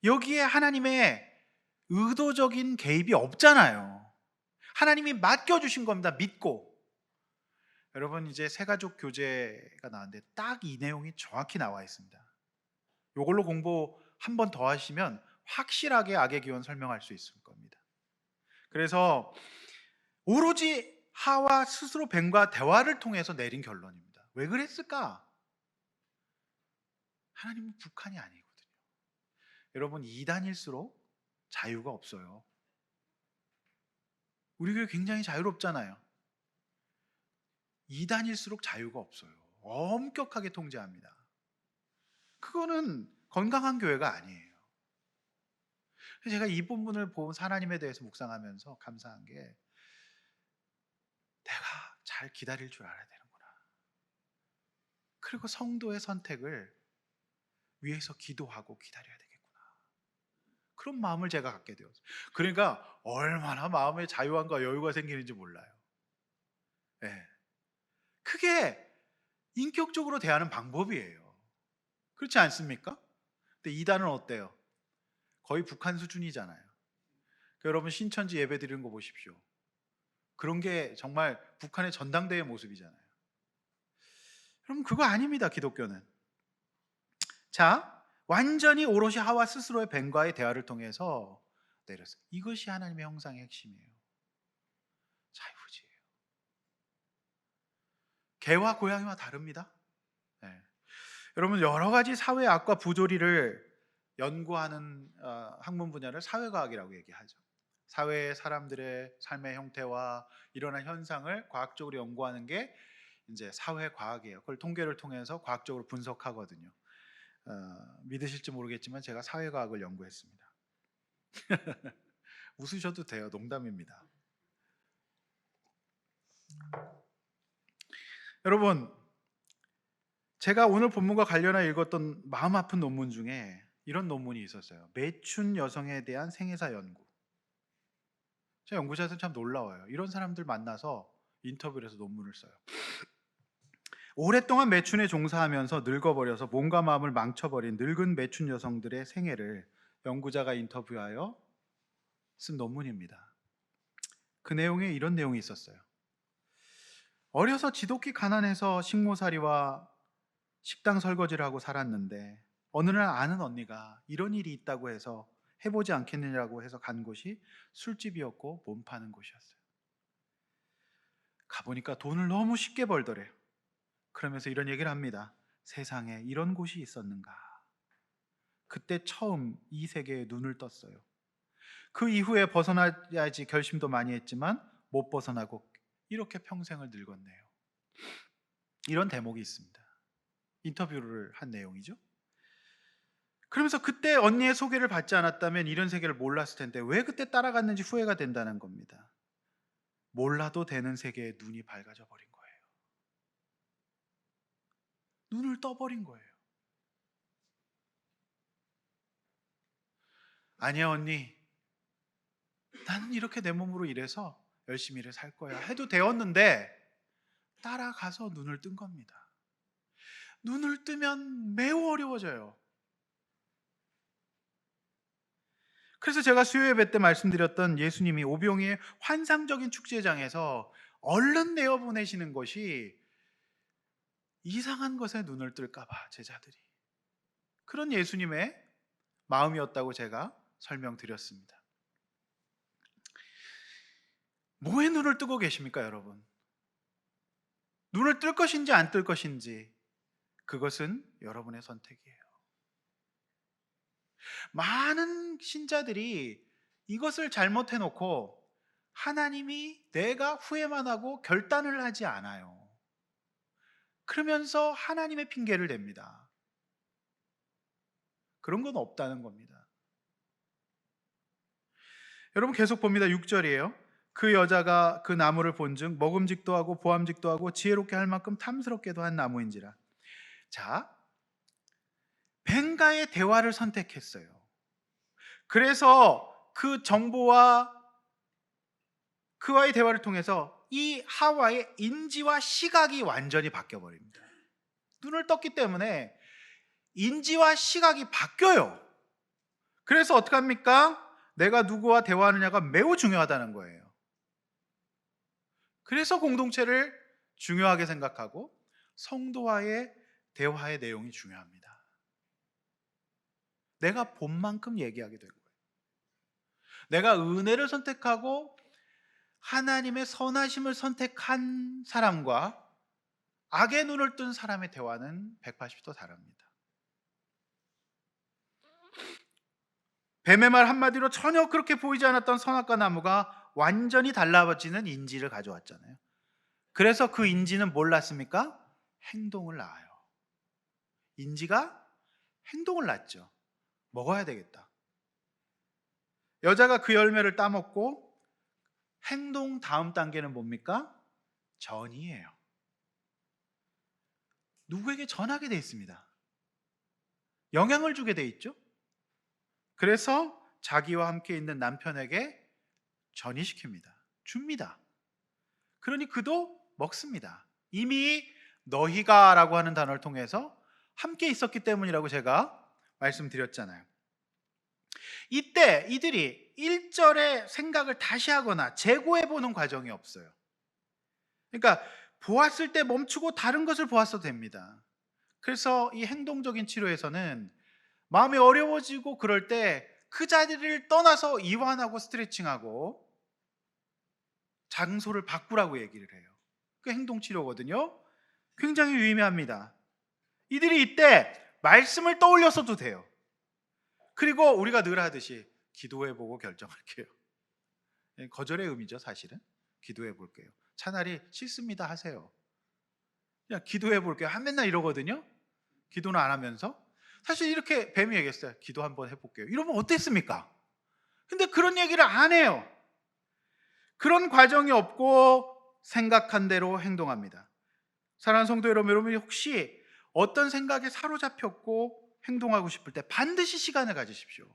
여기에 하나님의 의도적인 개입이 없잖아요. 하나님이 맡겨주신 겁니다. 믿고. 여러분, 이제 새가족 교재가 나왔는데 딱 이 내용이 정확히 나와 있습니다. 이걸로 공부 한 번 더 하시면 확실하게 악의 기원 설명할 수 있을 겁니다. 그래서 오로지 하와 스스로 뱀과 대화를 통해서 내린 결론입니다. 왜 그랬을까? 하나님은 북한이 아니거든요. 여러분, 2단일수록 자유가 없어요. 우리 교회 굉장히 자유롭잖아요. 2단일수록 자유가 없어요. 엄격하게 통제합니다. 그거는 건강한 교회가 아니에요. 제가 이 본문을 본 하나님에 대해서 묵상하면서 감사한 게, 내가 잘 기다릴 줄 알아야 되는구나. 그리고 성도의 선택을 위해서 기도하고 기다려야 되겠구나. 그런 마음을 제가 갖게 되었어요. 그러니까 얼마나 마음에 자유함과 여유가 생기는지 몰라요. 네. 그게 인격적으로 대하는 방법이에요. 그렇지 않습니까? 근데 이단은 어때요? 거의 북한 수준이잖아요. 여러분, 신천지 예배 드리는 거 보십시오. 그런 게 정말 북한의 전당대회 모습이잖아요. 여러분, 그거 아닙니다, 기독교는. 자, 완전히 오롯이 하와 스스로의 뱀과의 대화를 통해서 내렸어요. 이것이 하나님의 형상의 핵심이에요. 자유의지예요. 개와 고양이와 다릅니다. 네. 여러분, 여러 가지 사회 악과 부조리를 연구하는 학문 분야를 사회과학이라고 얘기하죠. 사회의 사람들의 삶의 형태와 일어난 현상을 과학적으로 연구하는 게 이제 사회과학이에요. 그걸 통계를 통해서 과학적으로 분석하거든요. 믿으실지 모르겠지만 제가 사회과학을 연구했습니다. 웃으셔도 돼요. 농담입니다. 여러분, 제가 오늘 본문과 관련해 읽었던 마음 아픈 논문 중에 이런 논문이 있었어요. 매춘 여성에 대한 생애사 연구. 제 연구자들 참 놀라워요. 이런 사람들 만나서 인터뷰를 해서 논문을 써요. 오랫동안 매춘에 종사하면서 늙어버려서 몸과 마음을 망쳐버린 늙은 매춘 여성들의 생애를 연구자가 인터뷰하여 쓴 논문입니다. 그 내용에 이런 내용이 있었어요. 어려서 지독히 가난해서 식모살이와 식당 설거지를 하고 살았는데 어느 날 아는 언니가 이런 일이 있다고 해서 해보지 않겠느냐고 해서 간 곳이 술집이었고 몸 파는 곳이었어요. 가보니까 돈을 너무 쉽게 벌더래요. 그러면서 이런 얘기를 합니다. 세상에 이런 곳이 있었는가. 그때 처음 이 세계에 눈을 떴어요. 그 이후에 벗어나야지 결심도 많이 했지만 못 벗어나고 이렇게 평생을 늙었네요. 이런 대목이 있습니다. 인터뷰를 한 내용이죠. 그러면서 그때 언니의 소개를 받지 않았다면 이런 세계를 몰랐을 텐데 왜 그때 따라갔는지 후회가 된다는 겁니다. 몰라도 되는 세계에 눈이 밝아져 버린 거예요. 눈을 떠버린 거예요. 아니야 언니, 나는 이렇게 내 몸으로 일해서 열심히 일을 살 거야 해도 되었는데 따라가서 눈을 뜬 겁니다. 눈을 뜨면 매우 어려워져요. 그래서 제가 수요 예배 때 말씀드렸던 예수님이 오병이의 환상적인 축제장에서 얼른 내어보내시는 것이 이상한 것에 눈을 뜰까 봐 제자들이. 그런 예수님의 마음이었다고 제가 설명드렸습니다. 뭐에 눈을 뜨고 계십니까, 여러분? 눈을 뜰 것인지 안 뜰 것인지 그것은 여러분의 선택이에요. 많은 신자들이 이것을 잘못해 놓고 하나님이 내가 후회만 하고 결단을 하지 않아요. 그러면서 하나님의 핑계를 댑니다. 그런 건 없다는 겁니다. 여러분 계속 봅니다. 6절이에요. 그 여자가 그 나무를 본즉 먹음직도 하고 보암직도 하고 지혜롭게 할 만큼 탐스럽게도 한 나무인지라. 자, 뱀과의 대화를 선택했어요. 그래서 그 정보와 그와의 대화를 통해서 이 하와의 인지와 시각이 완전히 바뀌어 버립니다. 눈을 떴기 때문에 인지와 시각이 바뀌어요. 그래서 어떻게 합니까? 내가 누구와 대화하느냐가 매우 중요하다는 거예요. 그래서 공동체를 중요하게 생각하고 성도와의 대화의 내용이 중요합니다. 내가 본 만큼 얘기하게 된 거예요. 내가 은혜를 선택하고 하나님의 선하심을 선택한 사람과 악의 눈을 뜬 사람의 대화는 180도 다릅니다. 뱀의 말 한마디로 전혀 그렇게 보이지 않았던 선악과 나무가 완전히 달라지는 인지를 가져왔잖아요. 그래서 그 인지는 뭘 낳습니까? 행동을 낳아요. 인지가 행동을 낳죠. 먹어야 되겠다. 여자가 그 열매를 따먹고 행동 다음 단계는 뭡니까? 전이에요. 누구에게 전하게 돼 있습니다. 영향을 주게 돼 있죠. 그래서 자기와 함께 있는 남편에게 전이시킵니다. 줍니다. 그러니 그도 먹습니다. 이미 너희가 라고 하는 단어를 통해서 함께 있었기 때문이라고 제가 말씀드렸잖아요. 이때 이들이 1절의 생각을 다시 하거나 재고해보는 과정이 없어요. 그러니까 보았을 때 멈추고 다른 것을 보았어도 됩니다. 그래서 이 행동적인 치료에서는 마음이 어려워지고 그럴 때 그 자리를 떠나서 이완하고 스트레칭하고 장소를 바꾸라고 얘기를 해요. 그 행동치료거든요. 굉장히 유의미합니다. 이들이 이때 말씀을 떠올렸어도 돼요. 그리고 우리가 늘 하듯이 기도해보고 결정할게요. 거절의 의미죠. 사실은 기도해볼게요. 차라리 싫습니다 하세요. 그냥 기도해볼게요. 맨날 이러거든요. 기도는 안 하면서. 사실 이렇게 뱀이 얘기했어요. 기도 한번 해볼게요. 이러면 어땠습니까? 근데 그런 얘기를 안 해요. 그런 과정이 없고 생각한 대로 행동합니다. 사랑하는 성도 여러분, 혹시 어떤 생각에 사로잡혔고 행동하고 싶을 때 반드시 시간을 가지십시오.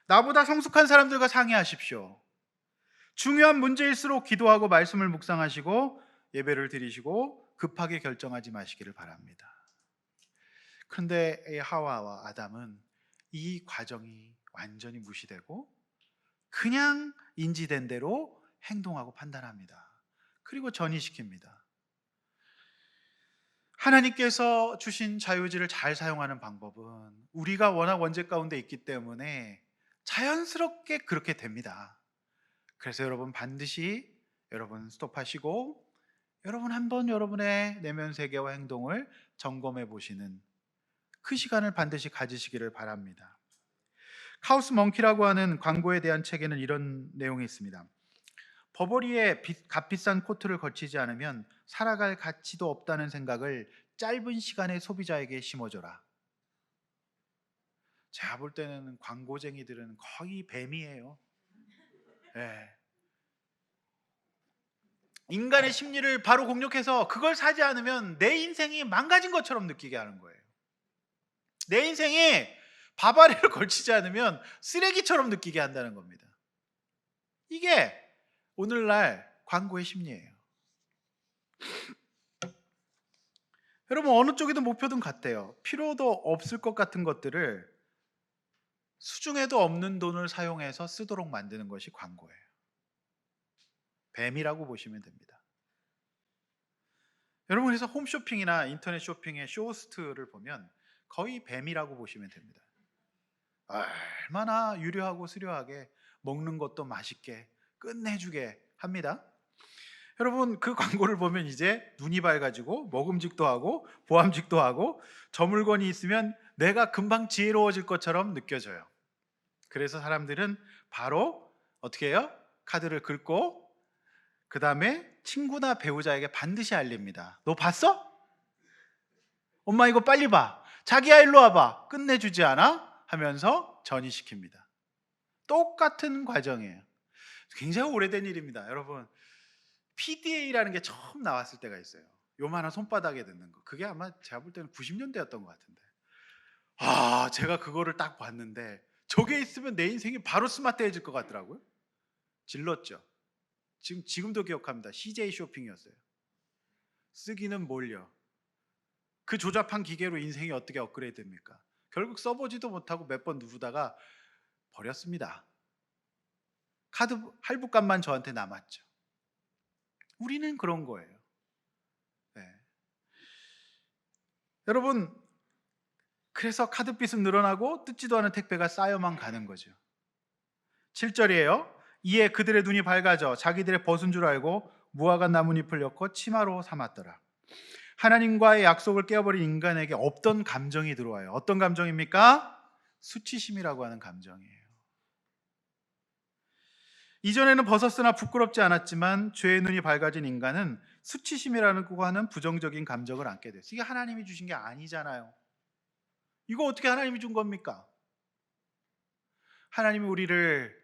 나보다 성숙한 사람들과 상의하십시오. 중요한 문제일수록 기도하고 말씀을 묵상하시고 예배를 드리시고 급하게 결정하지 마시기를 바랍니다. 그런데 하와와 아담은 이 과정이 완전히 무시되고 그냥 인지된 대로 행동하고 판단합니다. 그리고 전이시킵니다. 하나님께서 주신 자유의지를 잘 사용하는 방법은 우리가 워낙 원죄 가운데 있기 때문에 자연스럽게 그렇게 됩니다. 그래서 여러분 반드시 여러분 스톱하시고 여러분 한번 여러분의 내면 세계와 행동을 점검해 보시는 그 시간을 반드시 가지시기를 바랍니다. 카우스 멍키라고 하는 광고에 대한 책에는 이런 내용이 있습니다. 버버리에 값비싼 코트를 거치지 않으면 살아갈 가치도 없다는 생각을 짧은 시간에 소비자에게 심어줘라. 제가 볼 때는 광고쟁이들은 거의 뱀이에요. 네. 인간의 심리를 바로 공략해서 그걸 사지 않으면 내 인생이 망가진 것처럼 느끼게 하는 거예요. 내 인생이 바바리를 걸치지 않으면 쓰레기처럼 느끼게 한다는 겁니다. 이게 오늘날 광고의 심리예요. 여러분 어느 쪽이든 목표든 같아요. 필요도 없을 것 같은 것들을 수중에도 없는 돈을 사용해서 쓰도록 만드는 것이 광고예요. 뱀이라고 보시면 됩니다. 여러분 그래서 홈쇼핑이나 인터넷 쇼핑의 쇼호스트를 보면 거의 뱀이라고 보시면 됩니다. 얼마나 유려하고 수려하게 먹는 것도 맛있게 끝내주게 합니다. 여러분 그 광고를 보면 이제 눈이 밝아지고 먹음직도 하고 보암직도 하고 저 물건이 있으면 내가 금방 지혜로워질 것처럼 느껴져요. 그래서 사람들은 바로 어떻게 해요? 카드를 긁고 그 다음에 친구나 배우자에게 반드시 알립니다. 너 봤어? 엄마 이거 빨리 봐. 자기야 일로 와봐. 끝내주지 않아? 하면서 전이시킵니다. 똑같은 과정이에요. 굉장히 오래된 일입니다. 여러분, PDA라는 게 처음 나왔을 때가 있어요. 요만한 손바닥에 듣는 거. 그게 아마 제가 볼 때는 90년대였던 것 같은데. 제가 그거를 딱 봤는데 저게 있으면 내 인생이 바로 스마트해질 것 같더라고요. 질렀죠. 지금도 기억합니다. CJ 쇼핑이었어요. 쓰기는 몰려. 그 조잡한 기계로 인생이 어떻게 업그레이드 됩니까? 결국 써보지도 못하고 몇 번 누르다가 버렸습니다. 카드 할부값만 저한테 남았죠. 우리는 그런 거예요. 네. 여러분, 그래서 카드빚은 늘어나고 뜯지도 않은 택배가 쌓여만 가는 거죠. 7절이에요. 이에 그들의 눈이 밝아져 자기들의 벗은 줄 알고 무화과 나뭇잎을 엮어 치마로 삼았더라. 하나님과의 약속을 깨어버린 인간에게 없던 감정이 들어와요. 어떤 감정입니까? 수치심이라고 하는 감정이에요. 이전에는 벗었으나 부끄럽지 않았지만 죄의 눈이 밝아진 인간은 수치심이라고 하는 부정적인 감정을 안게 됐어요. 이게 하나님이 주신 게 아니잖아요. 이거 어떻게 하나님이 준 겁니까? 하나님이 우리를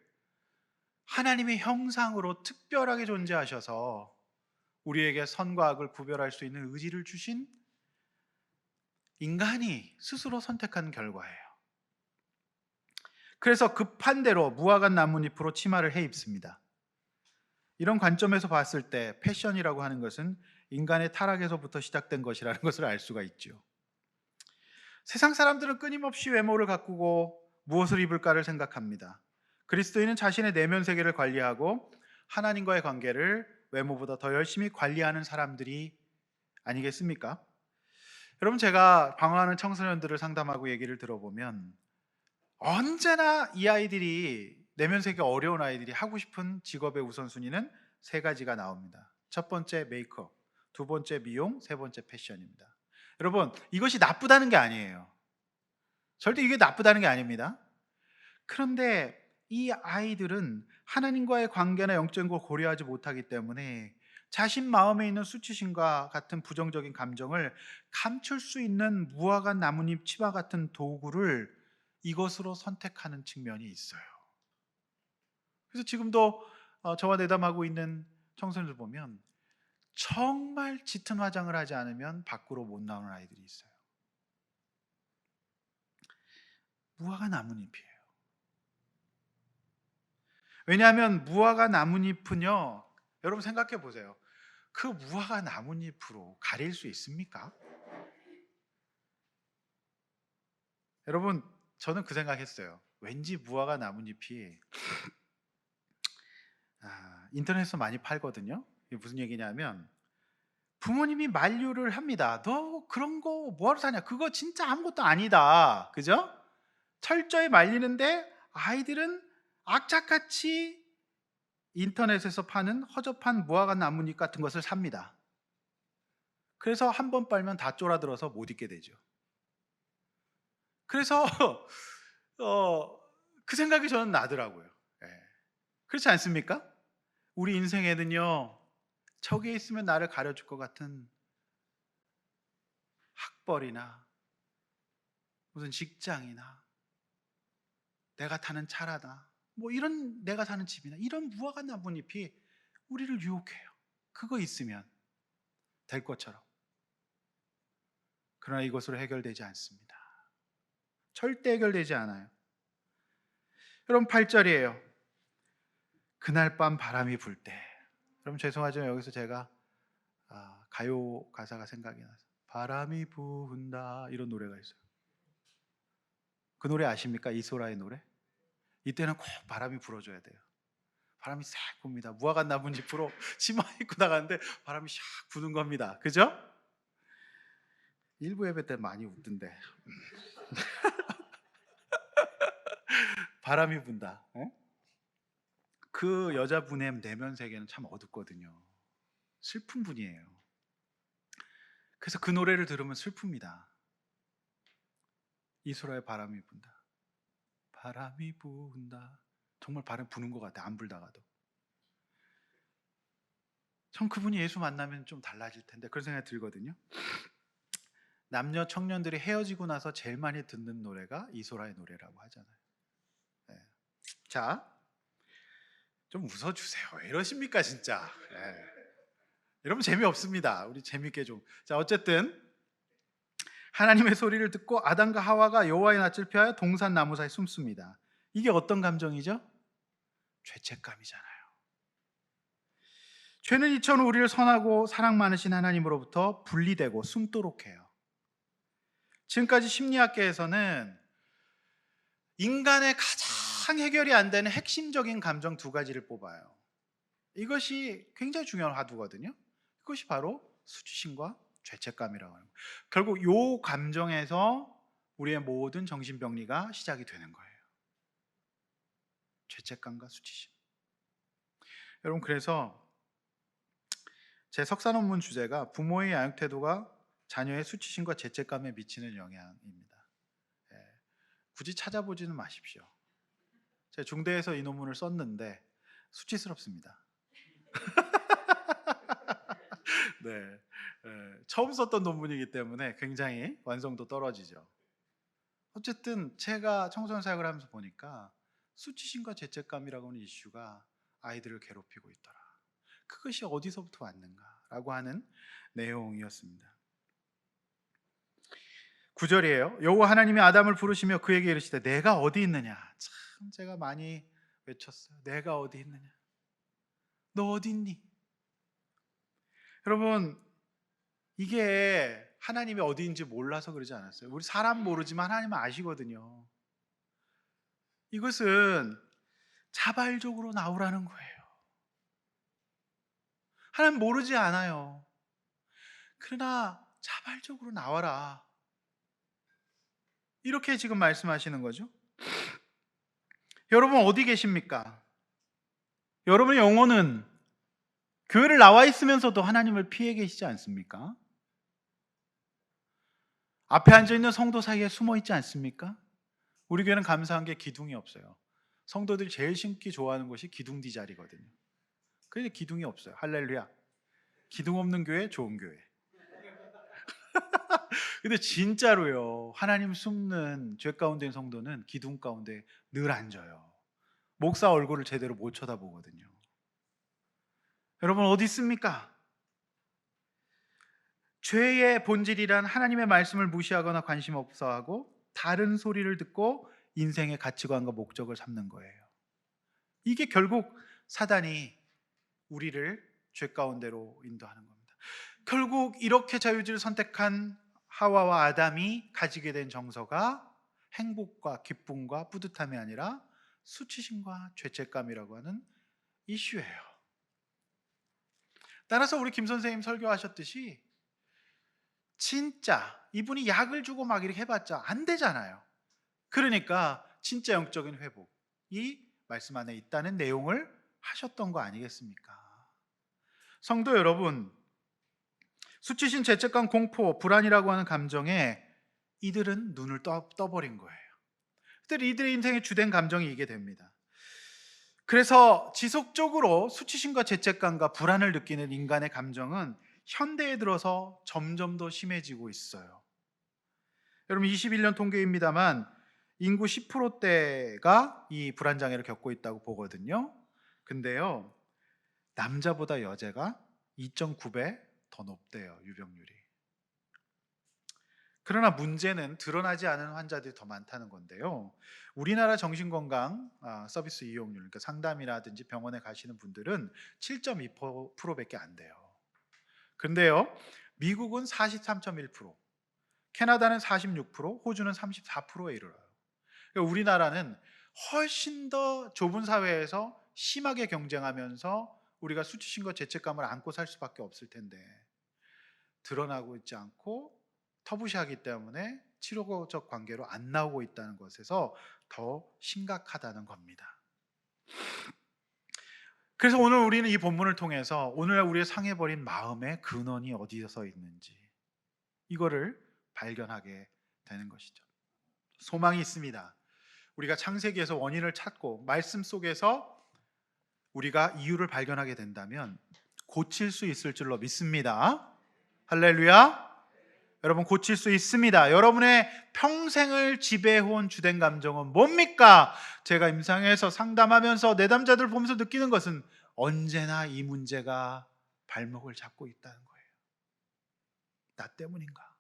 하나님의 형상으로 특별하게 존재하셔서 우리에게 선과 악을 구별할 수 있는 의지를 주신 인간이 스스로 선택한 결과예요. 그래서 급한 대로 무화과 나뭇잎으로 치마를 해 입습니다. 이런 관점에서 봤을 때 패션이라고 하는 것은 인간의 타락에서부터 시작된 것이라는 것을 알 수가 있죠. 세상 사람들은 끊임없이 외모를 가꾸고 무엇을 입을까를 생각합니다. 그리스도인은 자신의 내면 세계를 관리하고 하나님과의 관계를 외모보다 더 열심히 관리하는 사람들이 아니겠습니까? 여러분, 제가 방황하는 청소년들을 상담하고 얘기를 들어보면 언제나 이 아이들이 내면 세계 어려운 아이들이 하고 싶은 직업의 우선순위는 세 가지가 나옵니다. 첫 번째 메이크업, 두 번째 미용, 세 번째 패션입니다. 여러분, 이것이 나쁘다는 게 아니에요. 절대 이게 나쁘다는 게 아닙니다. 그런데 이 아이들은 하나님과의 관계나 영적인 걸 고려하지 못하기 때문에 자신 마음에 있는 수치심과 같은 부정적인 감정을 감출 수 있는 무화과 나뭇잎 치마 같은 도구를 이것으로 선택하는 측면이 있어요. 그래서 지금도 저와 내담하고 있는 청소년들 보면 정말 짙은 화장을 하지 않으면 밖으로 못 나오는 아이들이 있어요. 무화과 나뭇잎이에요. 왜냐하면 무화과 나뭇잎은요, 여러분 생각해 보세요. 그 무화과 나뭇잎으로 가릴 수 있습니까? 여러분, 저는 그 생각했어요. 왠지 무화과 나뭇잎이 인터넷에서 많이 팔거든요. 이게 무슨 얘기냐면 부모님이 만류를 합니다. 너 그런 거 뭐하러 사냐? 그거 진짜 아무것도 아니다. 그죠? 철저히 말리는데 아이들은 악착같이 인터넷에서 파는 허접한 무화과 나뭇잎 같은 것을 삽니다. 그래서 한 번 빨면 다 쫄아들어서 못 입게 되죠. 그래서 그 생각이 저는 나더라고요. 예. 그렇지 않습니까? 우리 인생에는요, 저기에 있으면 나를 가려줄 것 같은 학벌이나 무슨 직장이나 내가 타는 차라다, 뭐 이런 내가 사는 집이나 이런 무화과 나뭇잎이 우리를 유혹해요. 그거 있으면 될 것처럼. 그러나 이것으로 해결되지 않습니다. 절대 해결되지 않아요. 여러분, 8절이에요. 그날 밤 바람이 불 때. 여러분 죄송하지만 여기서 제가 가요 가사가 생각이 나서 바람이 분다 이런 노래가 있어요. 그 노래 아십니까? 이소라의 노래? 이때는 꼭 바람이 불어줘야 돼요. 바람이 싹 붑니다. 무화과 나뭇잎으로 치마 입고 나가는데 바람이 샥 부는 겁니다. 그죠? 일부 예배 때 많이 웃던데. 바람이 분다. 그 여자분의 내면 세계는 참 어둡거든요. 슬픈 분이에요. 그래서 그 노래를 들으면 슬픕니다. 이소라의 바람이 분다. 바람이 분다. 정말 바람 부는 것 같아. 안 불다가도. 전 그분이 예수 만나면 좀 달라질 텐데 그런 생각이 들거든요. 남녀 청년들이 헤어지고 나서 제일 많이 듣는 노래가 이소라의 노래라고 하잖아요. 네. 자, 좀 웃어주세요. 왜 이러십니까 진짜. 네. 이러면 재미없습니다. 우리 재밌게 좀. 자, 어쨌든 하나님의 소리를 듣고 아담과 하와가 여호와의 낯을 피하여 동산 나무 사이에 숨습니다. 이게 어떤 감정이죠? 죄책감이잖아요. 죄는 이처럼 우리를 선하고 사랑 많으신 하나님으로부터 분리되고 숨도록 해요. 지금까지 심리학계에서는 인간의 가장 해결이 안 되는 핵심적인 감정 두 가지를 뽑아요. 이것이 굉장히 중요한 화두거든요. 그것이 바로 수치심과 죄책감이라고 하는 거예요. 결국 이 감정에서 우리의 모든 정신병리가 시작이 되는 거예요. 죄책감과 수치심. 여러분, 그래서 제 석사 논문 주제가 부모의 양육 태도가 자녀의 수치심과 죄책감에 미치는 영향입니다. 굳이 찾아보지는 마십시오. 제가 중대에서 이 논문을 썼는데 수치스럽습니다. 네, 처음 썼던 논문이기 때문에 굉장히 완성도 떨어지죠. 어쨌든 제가 청소년 사역을 하면서 보니까 수치심과 죄책감이라고 하는 이슈가 아이들을 괴롭히고 있더라. 그것이 어디서부터 왔는가라고 하는 내용이었습니다. 9절이에요. 여호와 하나님이 아담을 부르시며 그에게 이르시되 내가 어디 있느냐. 참 제가 많이 외쳤어요. 내가 어디 있느냐. 너 어디 있니? 여러분, 이게 하나님이 어디인지 몰라서 그러지 않았어요. 우리 사람 모르지만 하나님은 아시거든요. 이것은 자발적으로 나오라는 거예요. 하나님 모르지 않아요. 그러나 자발적으로 나와라. 이렇게 지금 말씀하시는 거죠. 여러분 어디 계십니까? 여러분의 영혼은 교회를 나와 있으면서도 하나님을 피해 계시지 않습니까? 앞에 앉아있는 성도 사이에 숨어 있지 않습니까? 우리 교회는 감사한 게 기둥이 없어요. 성도들이 제일 심기 좋아하는 곳이 기둥뒤 자리거든요. 그런데 기둥이 없어요. 할렐루야. 기둥 없는 교회 좋은 교회. 근데 진짜로요, 하나님 숨는 죄 가운데 있는 성도는 기둥 가운데 늘 앉아요. 목사 얼굴을 제대로 못 쳐다보거든요. 여러분 어디 있습니까? 죄의 본질이란 하나님의 말씀을 무시하거나 관심 없어하고 다른 소리를 듣고 인생의 가치관과 목적을 삼는 거예요. 이게 결국 사단이 우리를 죄 가운데로 인도하는 겁니다. 결국 이렇게 자유지를 선택한 하와와 아담이 가지게 된 정서가 행복과 기쁨과 뿌듯함이 아니라 수치심과 죄책감이라고 하는 이슈예요. 따라서 우리 김 선생님 설교하셨듯이 진짜 이분이 약을 주고 막 이렇게 해봤자 안 되잖아요. 그러니까 진짜 영적인 회복이 말씀 안에 있다는 내용을 하셨던 거 아니겠습니까? 성도 여러분, 수치심, 죄책감, 공포, 불안이라고 하는 감정에 이들은 눈을 떠버린 거예요. 이들의 인생의 주된 감정이 이게 됩니다. 그래서 지속적으로 수치심과 죄책감과 불안을 느끼는 인간의 감정은 현대에 들어서 점점 더 심해지고 있어요. 여러분 21년 통계입니다만 인구 10%대가 이 불안장애를 겪고 있다고 보거든요. 근데요, 남자보다 여자가 2.9배 더 높대요, 유병률이. 그러나 문제는 드러나지 않은 환자들이 더 많다는 건데요. 우리나라 정신건강 서비스 이용률, 그러니까 상담이라든지 병원에 가시는 분들은 7.2%밖에 안 돼요. 근데요, 미국은 43.1%, 캐나다는 46%, 호주는 34%에 이르러요. 그러니까 우리나라는 훨씬 더 좁은 사회에서 심하게 경쟁하면서 우리가 수치심과 죄책감을 안고 살 수밖에 없을 텐데 드러나고 있지 않고 터부시하기 때문에 치료적 관계로 안 나오고 있다는 것에서 더 심각하다는 겁니다. 그래서 오늘 우리는 이 본문을 통해서 오늘 우리의 상해버린 마음의 근원이 어디서 있는지 이거를 발견하게 되는 것이죠. 소망이 있습니다. 우리가 창세기에서 원인을 찾고 말씀 속에서 우리가 이유를 발견하게 된다면 고칠 수 있을 줄로 믿습니다. 할렐루야. 여러분 고칠 수 있습니다. 여러분의 평생을 지배해온 주된 감정은 뭡니까? 제가 임상에서 상담하면서 내담자들 보면서 느끼는 것은 언제나 이 문제가 발목을 잡고 있다는 거예요. 나 때문인가?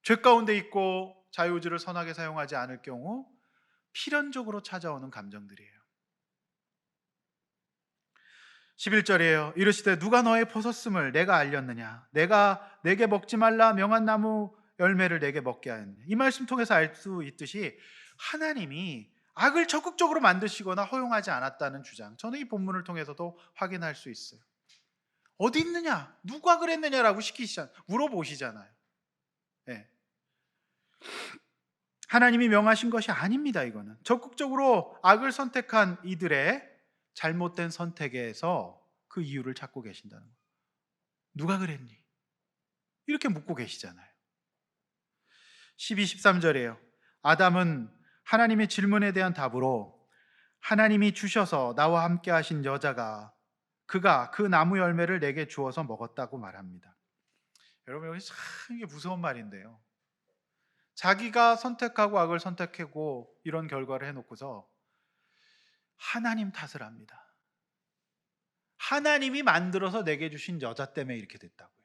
죄 가운데 있고 자유의지를 선하게 사용하지 않을 경우 필연적으로 찾아오는 감정들이에요. 11절이에요. 이르시되 누가 너의 벗었음을 내가 알렸느냐? 내가 내게 먹지 말라 명한 나무 열매를 내게 먹게 하였느냐? 이 말씀 통해서 알 수 있듯이 하나님이 악을 적극적으로 만드시거나 허용하지 않았다는 주장, 저는 이 본문을 통해서도 확인할 수 있어요. 어디 있느냐? 누가 그랬느냐라고 물어보시잖아요. 네. 하나님이 명하신 것이 아닙니다. 이거는 적극적으로 악을 선택한 이들의 잘못된 선택에서 그 이유를 찾고 계신다는 거예요. 누가 그랬니? 이렇게 묻고 계시잖아요. 12, 13절이에요. 아담은 하나님의 질문에 대한 답으로 하나님이 주셔서 나와 함께 하신 여자가 그가 그 나무 열매를 내게 주어서 먹었다고 말합니다. 여러분, 여기 참 이게 무서운 말인데요. 자기가 선택하고 악을 선택하고 이런 결과를 해놓고서 하나님 탓을 합니다. 하나님이 만들어서 내게 주신 여자 때문에 이렇게 됐다고요.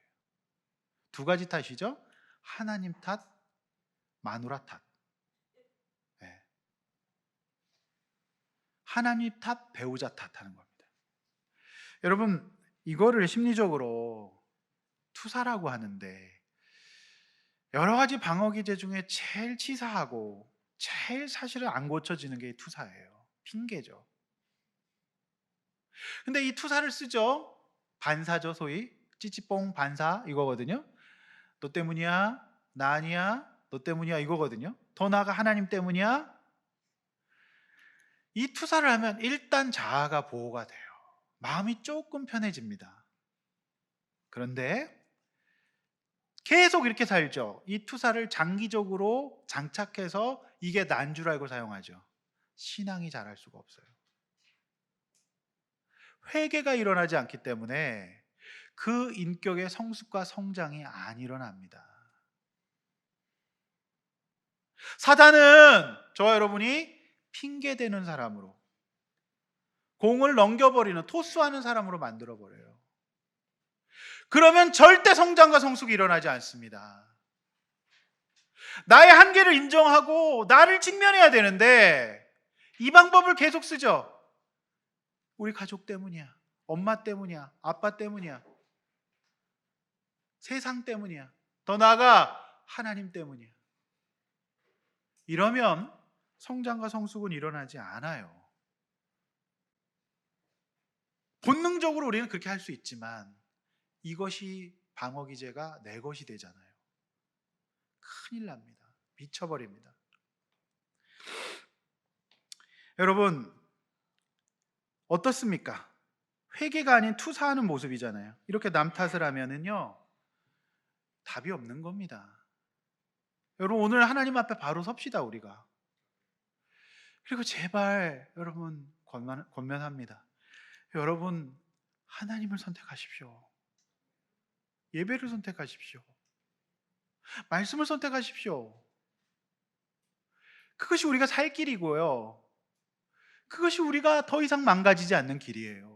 두 가지 탓이죠. 하나님 탓, 마누라 탓. 네. 하나님 탓, 배우자 탓하는 겁니다. 여러분, 이거를 심리적으로 투사라고 하는데 여러 가지 방어 기제 중에 제일 치사하고 제일 사실은 안 고쳐지는 게 이 투사예요. 핑계죠. 근데 이 투사를 쓰죠. 반사죠, 소위. 찌찌뽕 반사 이거거든요. 너 때문이야, 나 아니야, 너 때문이야 이거거든요. 더 나아가 하나님 때문이야. 이 투사를 하면 일단 자아가 보호가 돼요. 마음이 조금 편해집니다. 그런데 계속 이렇게 살죠. 이 투사를 장기적으로 장착해서 이게 난 줄 알고 사용하죠. 신앙이 자랄 수가 없어요. 회개가 일어나지 않기 때문에 그 인격의 성숙과 성장이 안 일어납니다. 사단은 저와 여러분이 핑계대는 사람으로, 공을 넘겨버리는, 토스하는 사람으로 만들어버려요. 그러면 절대 성장과 성숙이 일어나지 않습니다. 나의 한계를 인정하고 나를 직면해야 되는데 이 방법을 계속 쓰죠. 우리 가족 때문이야, 엄마 때문이야, 아빠 때문이야, 세상 때문이야, 더 나아가 하나님 때문이야. 이러면 성장과 성숙은 일어나지 않아요. 본능적으로 우리는 그렇게 할 수 있지만 이것이 방어 기제가 내 것이 되잖아요. 큰일 납니다. 미쳐버립니다. 여러분, 어떻습니까? 회개가 아닌 투사하는 모습이잖아요. 이렇게 남 탓을 하면은요, 답이 없는 겁니다. 여러분, 오늘 하나님 앞에 바로 섭시다, 우리가. 그리고 제발 여러분 권면합니다. 여러분, 하나님을 선택하십시오. 예배를 선택하십시오. 말씀을 선택하십시오. 그것이 우리가 살 길이고요. 그것이 우리가 더 이상 망가지지 않는 길이에요.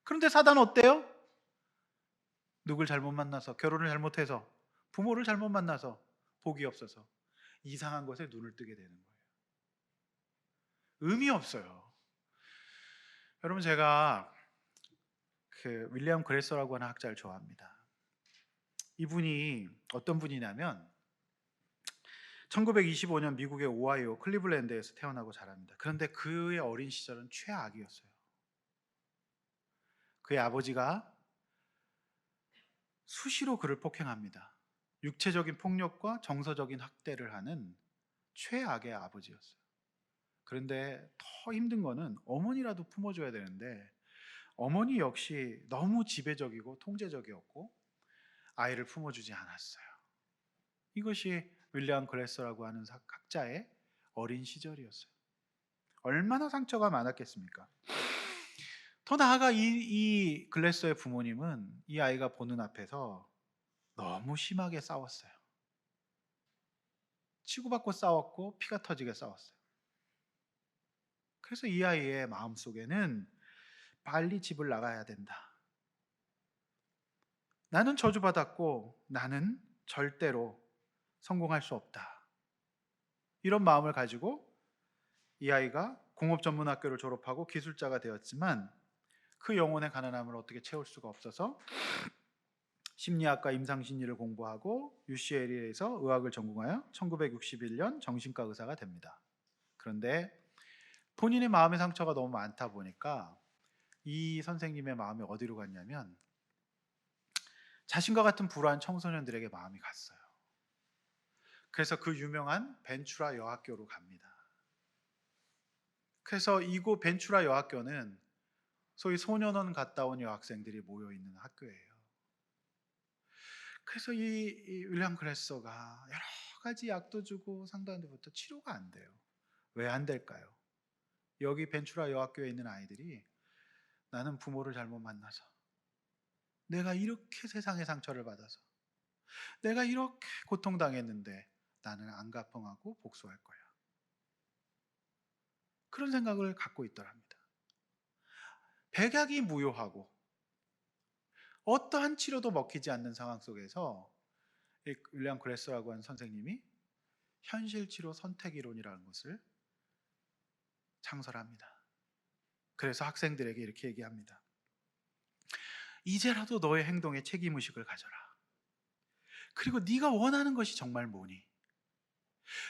그런데 사단은 어때요? 누굴 잘못 만나서, 결혼을 잘못해서, 부모를 잘못 만나서, 복이 없어서 이상한 것에 눈을 뜨게 되는 거예요. 의미 없어요. 여러분, 제가 윌리엄 그레서라고 하는 학자를 좋아합니다. 이분이 어떤 분이냐면 1925년 미국의 오하이오 클리블랜드에서 태어나고 자랍니다. 그런데 그의 어린 시절은 최악이었어요. 그의 아버지가 수시로 그를 폭행합니다. 육체적인 폭력과 정서적인 학대를 하는 최악의 아버지였어요. 그런데 더 힘든 거는 어머니라도 품어줘야 되는데 어머니 역시 너무 지배적이고 통제적이었고 아이를 품어주지 않았어요. 이것이 윌리엄 그레서라고 하는 학자의 어린 시절이었어요. 얼마나 상처가 많았겠습니까? 더 나아가 이 글래서의 부모님은 이 아이가 보는 앞에서 너무 심하게 싸웠어요. 치고받고 싸웠고 피가 터지게 싸웠어요. 그래서 이 아이의 마음속에는 빨리 집을 나가야 된다. 나는 저주받았고 나는 절대로 성공할 수 없다. 이런 마음을 가지고 이 아이가 공업전문학교를 졸업하고 기술자가 되었지만 그 영혼의 가난함을 어떻게 채울 수가 없어서 심리학과 임상심리를 공부하고 UCLA에서 의학을 전공하여 1961년 정신과 의사가 됩니다. 그런데 본인의 마음의 상처가 너무 많다 보니까 이 선생님의 마음이 어디로 갔냐면 자신과 같은 불우한 청소년들에게 마음이 갔어요. 그래서 그 유명한 벤추라 여학교로 갑니다. 그래서 이곳 벤추라 여학교는 소위 소년원 갔다 온 여학생들이 모여 있는 학교예요. 그래서 이 윌리엄 그레서가 여러 가지 약도 주고 상담부터 치료가 안 돼요. 왜 안 될까요? 여기 벤추라 여학교에 있는 아이들이 나는 부모를 잘못 만나서, 내가 이렇게 세상에 상처를 받아서, 내가 이렇게 고통당했는데 나는 안 갚아하고 복수할 거야. 그런 생각을 갖고 있더랍니다. 백약이 무효하고 어떠한 치료도 먹히지 않는 상황 속에서 이 윌리엄 그레서라고 하는 선생님이 현실치료 선택이론이라는 것을 창설합니다. 그래서 학생들에게 이렇게 얘기합니다. 이제라도 너의 행동에 책임의식을 가져라. 그리고 네가 원하는 것이 정말 뭐니?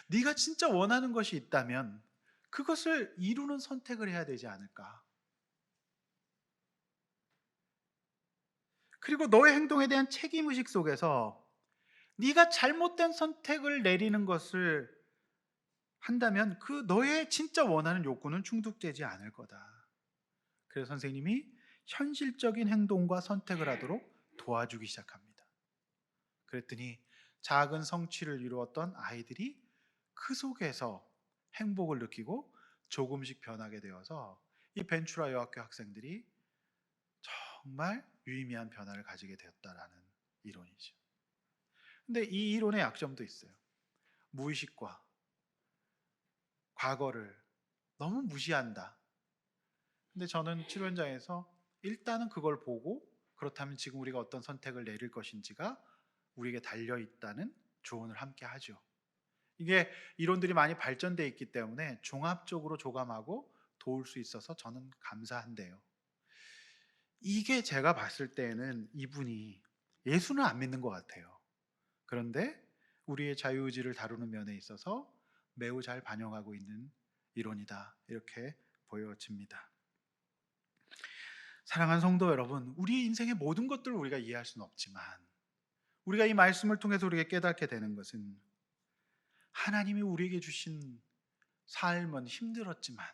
네가 진짜 원하는 것이 있다면 그것을 이루는 선택을 해야 되지 않을까? 그리고 너의 행동에 대한 책임의식 속에서 네가 잘못된 선택을 내리는 것을 한다면 그 너의 진짜 원하는 욕구는 충족되지 않을 거다. 그래서 선생님이 현실적인 행동과 선택을 하도록 도와주기 시작합니다. 그랬더니 작은 성취를 이루었던 아이들이 그 속에서 행복을 느끼고 조금씩 변하게 되어서 이 벤추라 여학교 학생들이 정말 유의미한 변화를 가지게 되었다라는 이론이죠. 근데 이 이론의 약점도 있어요. 무의식과 과거를 너무 무시한다. 근데 저는 치료 현장에서 일단은 그걸 보고 그렇다면 지금 우리가 어떤 선택을 내릴 것인지가 우리에게 달려 있다는 조언을 함께 하죠. 이게 이론들이 많이 발전되어 있기 때문에 종합적으로 조감하고 도울 수 있어서 저는 감사한데요. 이게 제가 봤을 때는 이분이 예수는 안 믿는 것 같아요. 그런데 우리의 자유의지를 다루는 면에 있어서 매우 잘 반영하고 있는 이론이다. 이렇게 보여집니다. 사랑하는 성도 여러분, 우리 인생의 모든 것들을 우리가 이해할 수는 없지만 우리가 이 말씀을 통해서 우리에게 깨닫게 되는 것은 하나님이 우리에게 주신 삶은 힘들었지만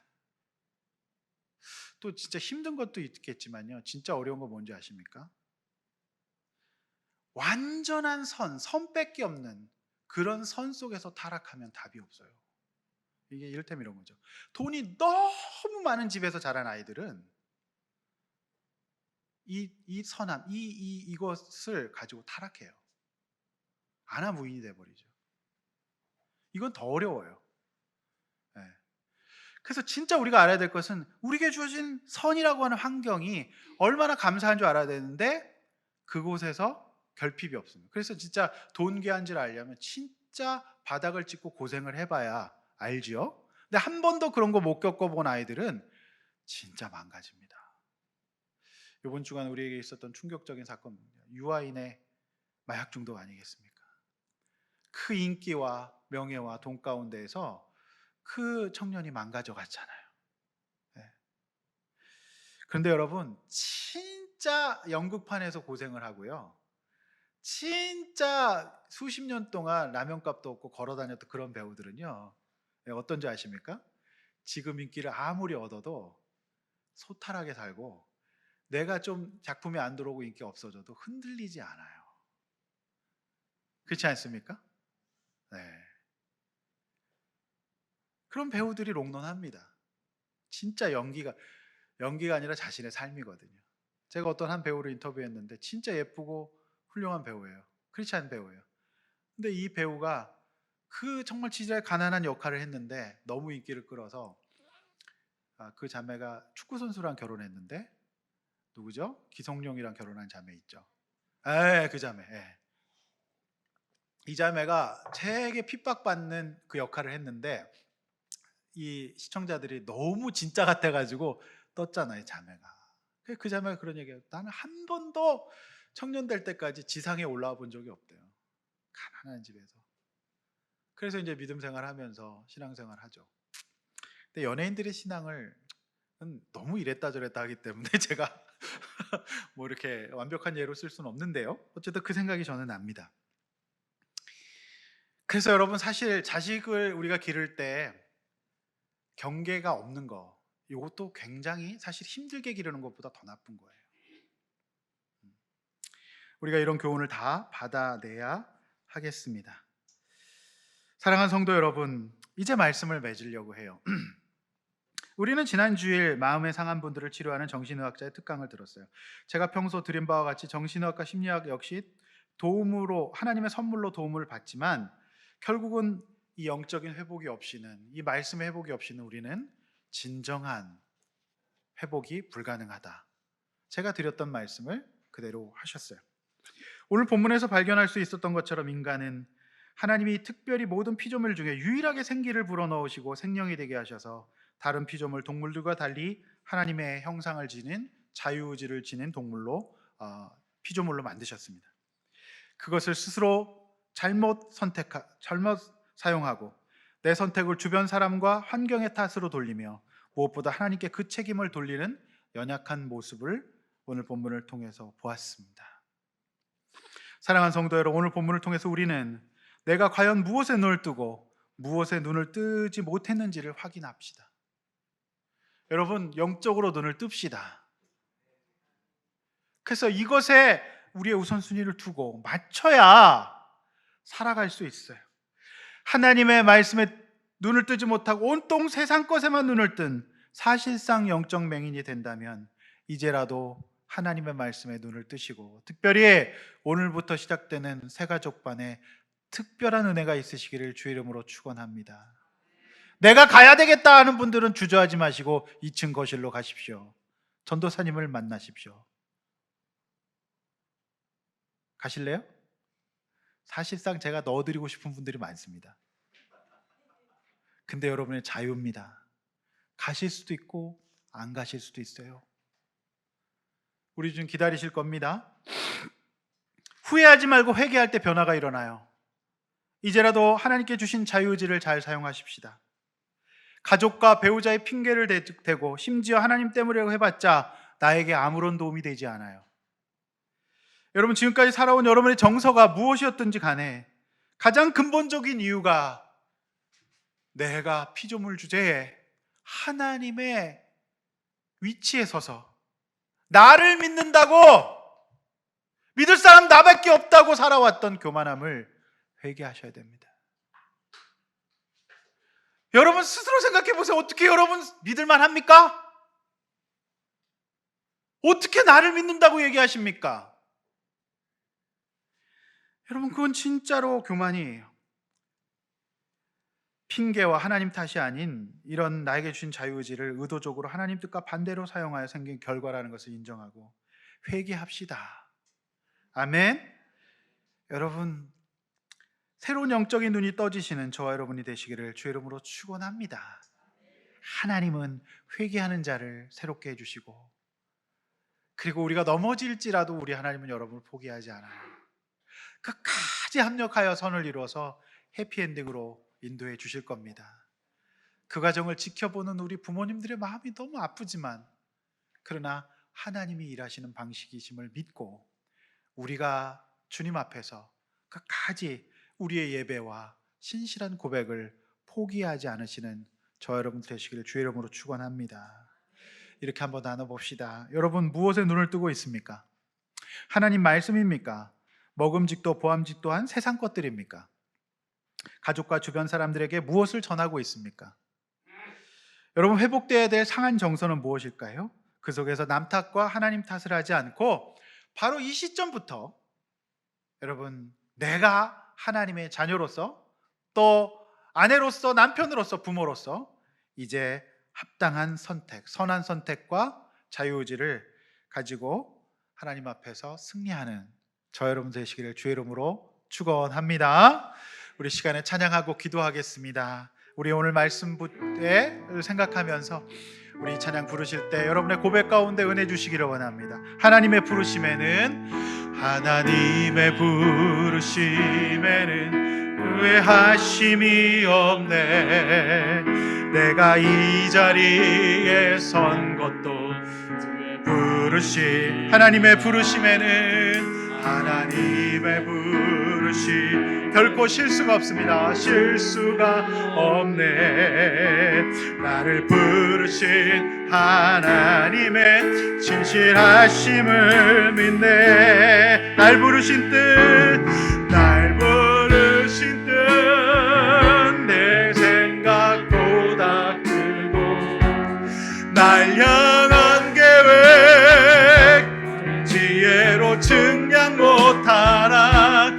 또 진짜 힘든 것도 있겠지만요. 진짜 어려운 거 뭔지 아십니까? 완전한 선밖에 없는 그런 선 속에서 타락하면 답이 없어요. 이게 이를테면 이런 거죠. 돈이 너무 많은 집에서 자란 아이들은 이 선함, 이것을 가지고 타락해요. 아나무인이 돼버리죠. 이건 더 어려워요. 네. 그래서 진짜 우리가 알아야 될 것은 우리에게 주어진 선이라고 하는 환경이 얼마나 감사한 줄 알아야 되는데 그곳에서 결핍이 없습니다. 그래서 진짜 돈 귀한지를 알려면 진짜 바닥을 찍고 고생을 해봐야 알지요. 근데 한 번도 그런 거 못 겪어본 아이들은 진짜 망가집니다. 이번 주간 우리에게 있었던 충격적인 사건, 유아인의 마약 중독 아니겠습니까? 그 인기와 명예와 돈 가운데에서 그 청년이 망가져 갔잖아요. 네. 그런데 여러분, 진짜 연극판에서 고생을 하고요. 진짜 수십 년 동안 라면값도 없고 걸어 다녔던 그런 배우들은요. 네, 어떤지 아십니까? 지금 인기를 아무리 얻어도 소탈하게 살고 내가 좀 작품이 안 들어오고 인기 없어져도 흔들리지 않아요. 그렇지 않습니까? 네. 그런 배우들이 롱런합니다. 진짜 연기가 연기가 아니라 자신의 삶이거든요. 제가 어떤 한 배우를 인터뷰했는데 진짜 예쁘고 훌륭한 배우예요. 크리스찬 배우예요. 근데 이 배우가 그 정말 진짜 가난한 역할을 했는데 너무 인기를 끌어서 그 자매가 축구 선수랑 결혼했는데 누구죠? 기성용이랑 결혼한 자매 있죠. 그 자매. 예. 이 자매가 되게 핍박받는 그 역할을 했는데 이 시청자들이 너무 진짜 같아가지고 떴잖아요, 자매가. 그 자매가 그런 얘기해요. 나는 한 번도 청년 될 때까지 지상에 올라와 본 적이 없대요. 가난한 집에서. 그래서 이제 믿음 생활하면서 신앙생활 하죠. 근데 연예인들의 신앙을 너무 이랬다 저랬다 하기 때문에 제가 뭐 이렇게 완벽한 예로 쓸 수는 없는데요. 어쨌든 그 생각이 저는 납니다. 그래서 여러분 사실 자식을 우리가 기를 때 경계가 없는 거 이것도 굉장히 사실 힘들게 기르는 것보다 더 나쁜 거예요. 우리가 이런 교훈을 다 받아내야 하겠습니다. 사랑하는 성도 여러분, 이제 말씀을 맺으려고 해요. 우리는 지난 주일 마음의 상한 분들을 치료하는 정신의학자의 특강을 들었어요. 제가 평소 드린 바와 같이 정신의학과 심리학 역시 도움으로 하나님의 선물로 도움을 받지만 결국은 이 영적인 회복이 없이는 이 말씀의 회복이 없이는 우리는 진정한 회복이 불가능하다. 제가 드렸던 말씀을 그대로 하셨어요. 오늘 본문에서 발견할 수 있었던 것처럼 인간은 하나님이 특별히 모든 피조물 중에 유일하게 생기를 불어넣으시고 생명이 되게 하셔서 다른 피조물 동물들과 달리 하나님의 형상을 지닌 자유의지를 지닌 동물로 피조물로 만드셨습니다. 그것을 스스로 잘못 사용하고 내 선택을 주변 사람과 환경의 탓으로 돌리며 무엇보다 하나님께 그 책임을 돌리는 연약한 모습을 오늘 본문을 통해서 보았습니다. 사랑하는 성도 여러분, 오늘 본문을 통해서 우리는 내가 과연 무엇에 눈을 뜨고 무엇에 눈을 뜨지 못했는지를 확인합시다. 여러분, 영적으로 눈을 뜹시다. 그래서 이것에 우리의 우선순위를 두고 맞춰야 살아갈 수 있어요. 하나님의 말씀에 눈을 뜨지 못하고 온통 세상 것에만 눈을 뜬 사실상 영적 맹인이 된다면 이제라도 하나님의 말씀에 눈을 뜨시고 특별히 오늘부터 시작되는 새가족반에 특별한 은혜가 있으시기를 주의 이름으로 축원합니다. 내가 가야 되겠다 하는 분들은 주저하지 마시고 2층 거실로 가십시오. 전도사님을 만나십시오. 가실래요? 사실상 제가 넣어드리고 싶은 분들이 많습니다. 근데 여러분의 자유입니다. 가실 수도 있고 안 가실 수도 있어요. 우리 좀 기다리실 겁니다. 후회하지 말고 회개할 때 변화가 일어나요. 이제라도 하나님께 주신 자유의지를 잘 사용하십시다. 가족과 배우자의 핑계를 대고 심지어 하나님 때문에 해봤자 나에게 아무런 도움이 되지 않아요. 여러분, 지금까지 살아온 여러분의 정서가 무엇이었든지 간에 가장 근본적인 이유가 내가 피조물 주제에 하나님의 위치에 서서 나를 믿는다고, 믿을 사람 나밖에 없다고 살아왔던 교만함을 회개하셔야 됩니다. 여러분 스스로 생각해 보세요. 어떻게 여러분 믿을만 합니까? 어떻게 나를 믿는다고 얘기하십니까? 여러분, 그건 진짜로 교만이에요. 핑계와 하나님 탓이 아닌 이런 나에게 주신 자유의지를 의도적으로 하나님 뜻과 반대로 사용하여 생긴 결과라는 것을 인정하고 회개합시다. 아멘. 여러분, 새로운 영적인 눈이 떠지시는 저와 여러분이 되시기를 주의 이름으로 축원합니다. 하나님은 회개하는 자를 새롭게 해주시고, 그리고 우리가 넘어질지라도 우리 하나님은 여러분을 포기하지 않아요. 끝까지 합력하여 선을 이루어서 해피엔딩으로 인도해 주실 겁니다. 그 과정을 지켜보는 우리 부모님들의 마음이 너무 아프지만, 그러나 하나님이 일하시는 방식이심을 믿고 우리가 주님 앞에서 끝까지 우리의 예배와 신실한 고백을 포기하지 않으시는 저 여러분 되시기를 주의 이름으로 축원합니다. 이렇게 한번 나눠봅시다. 여러분, 무엇에 눈을 뜨고 있습니까? 하나님 말씀입니까? 먹음직도 보암직도 한 세상 것들입니까? 가족과 주변 사람들에게 무엇을 전하고 있습니까? 여러분, 회복되어야 될 상한 정서는 무엇일까요? 그 속에서 남 탓과 하나님 탓을 하지 않고 바로 이 시점부터 여러분, 내가 하나님의 자녀로서, 또 아내로서, 남편으로서, 부모로서 이제 합당한 선택, 선한 선택과 자유의지를 가지고 하나님 앞에서 승리하는 저 여러분 되시기를 주의 이름으로 축원합니다. 우리 시간에 찬양하고 기도하겠습니다. 우리 오늘 말씀부에 생각하면서 우리 찬양 부르실 때 여러분의 고백 가운데 은혜 주시기를 원합니다. 하나님의 부르심에는 후회하심이 없네. 내가 이 자리에 선 것도 하나님의 부르심 결코 실수가 없습니다. 실수가 없네. 나를 부르신 하나님의 진실하심을 믿네. 날 부르신 뜻 내 생각보다 크고 날 향한 계획 지혜로 측량 못하나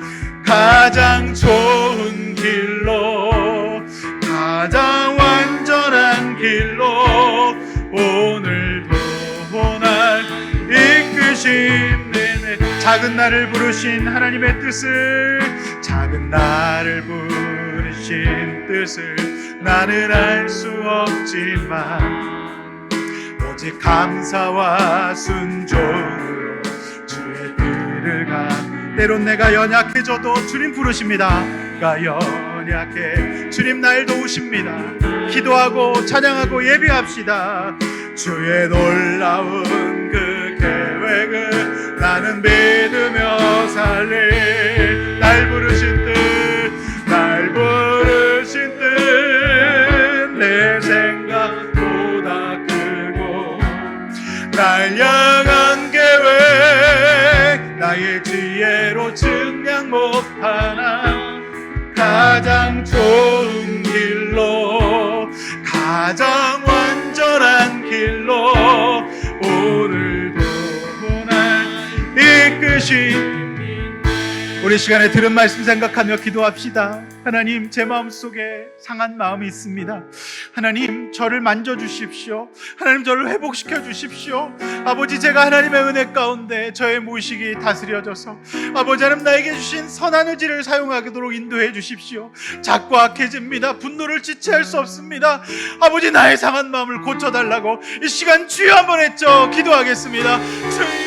가장 좋은 길로, 가장 완전한 길로 오늘도 날 이끄시네. 작은 나를 부르신 하나님의 뜻을, 작은 나를 부르신 뜻을 나는 알 수 없지만 오직 감사와 순종으로 주의 뜻을 가. 때론 내가 연약해져도 주님 부르십니다. 내가 연약해 주님 날 도우십니다. 기도하고 찬양하고 예배합시다. 주의 놀라운 그 계획을 나는 믿으며 살리. 날 부르신 뜻 내 생각보다 크고 날 향한 계획 나의 지혜로 측량 못하나 가장 좋은 길로, 가장 완전한 길로 오늘도 날 이끄신. 우리 시간에 들은 말씀 생각하며 기도합시다. 하나님, 제 마음속에 상한 마음이 있습니다. 하나님, 저를 만져주십시오. 하나님, 저를 회복시켜 주십시오. 아버지, 제가 하나님의 은혜 가운데 저의 무의식이 다스려져서 아버지 하나님 나에게 주신 선한 의지를 사용하도록 인도해 주십시오. 자꾸 악해집니다. 분노를 지체할 수 없습니다. 아버지, 나의 상한 마음을 고쳐달라고 이 시간 주여 한번 했죠. 기도하겠습니다. 주여.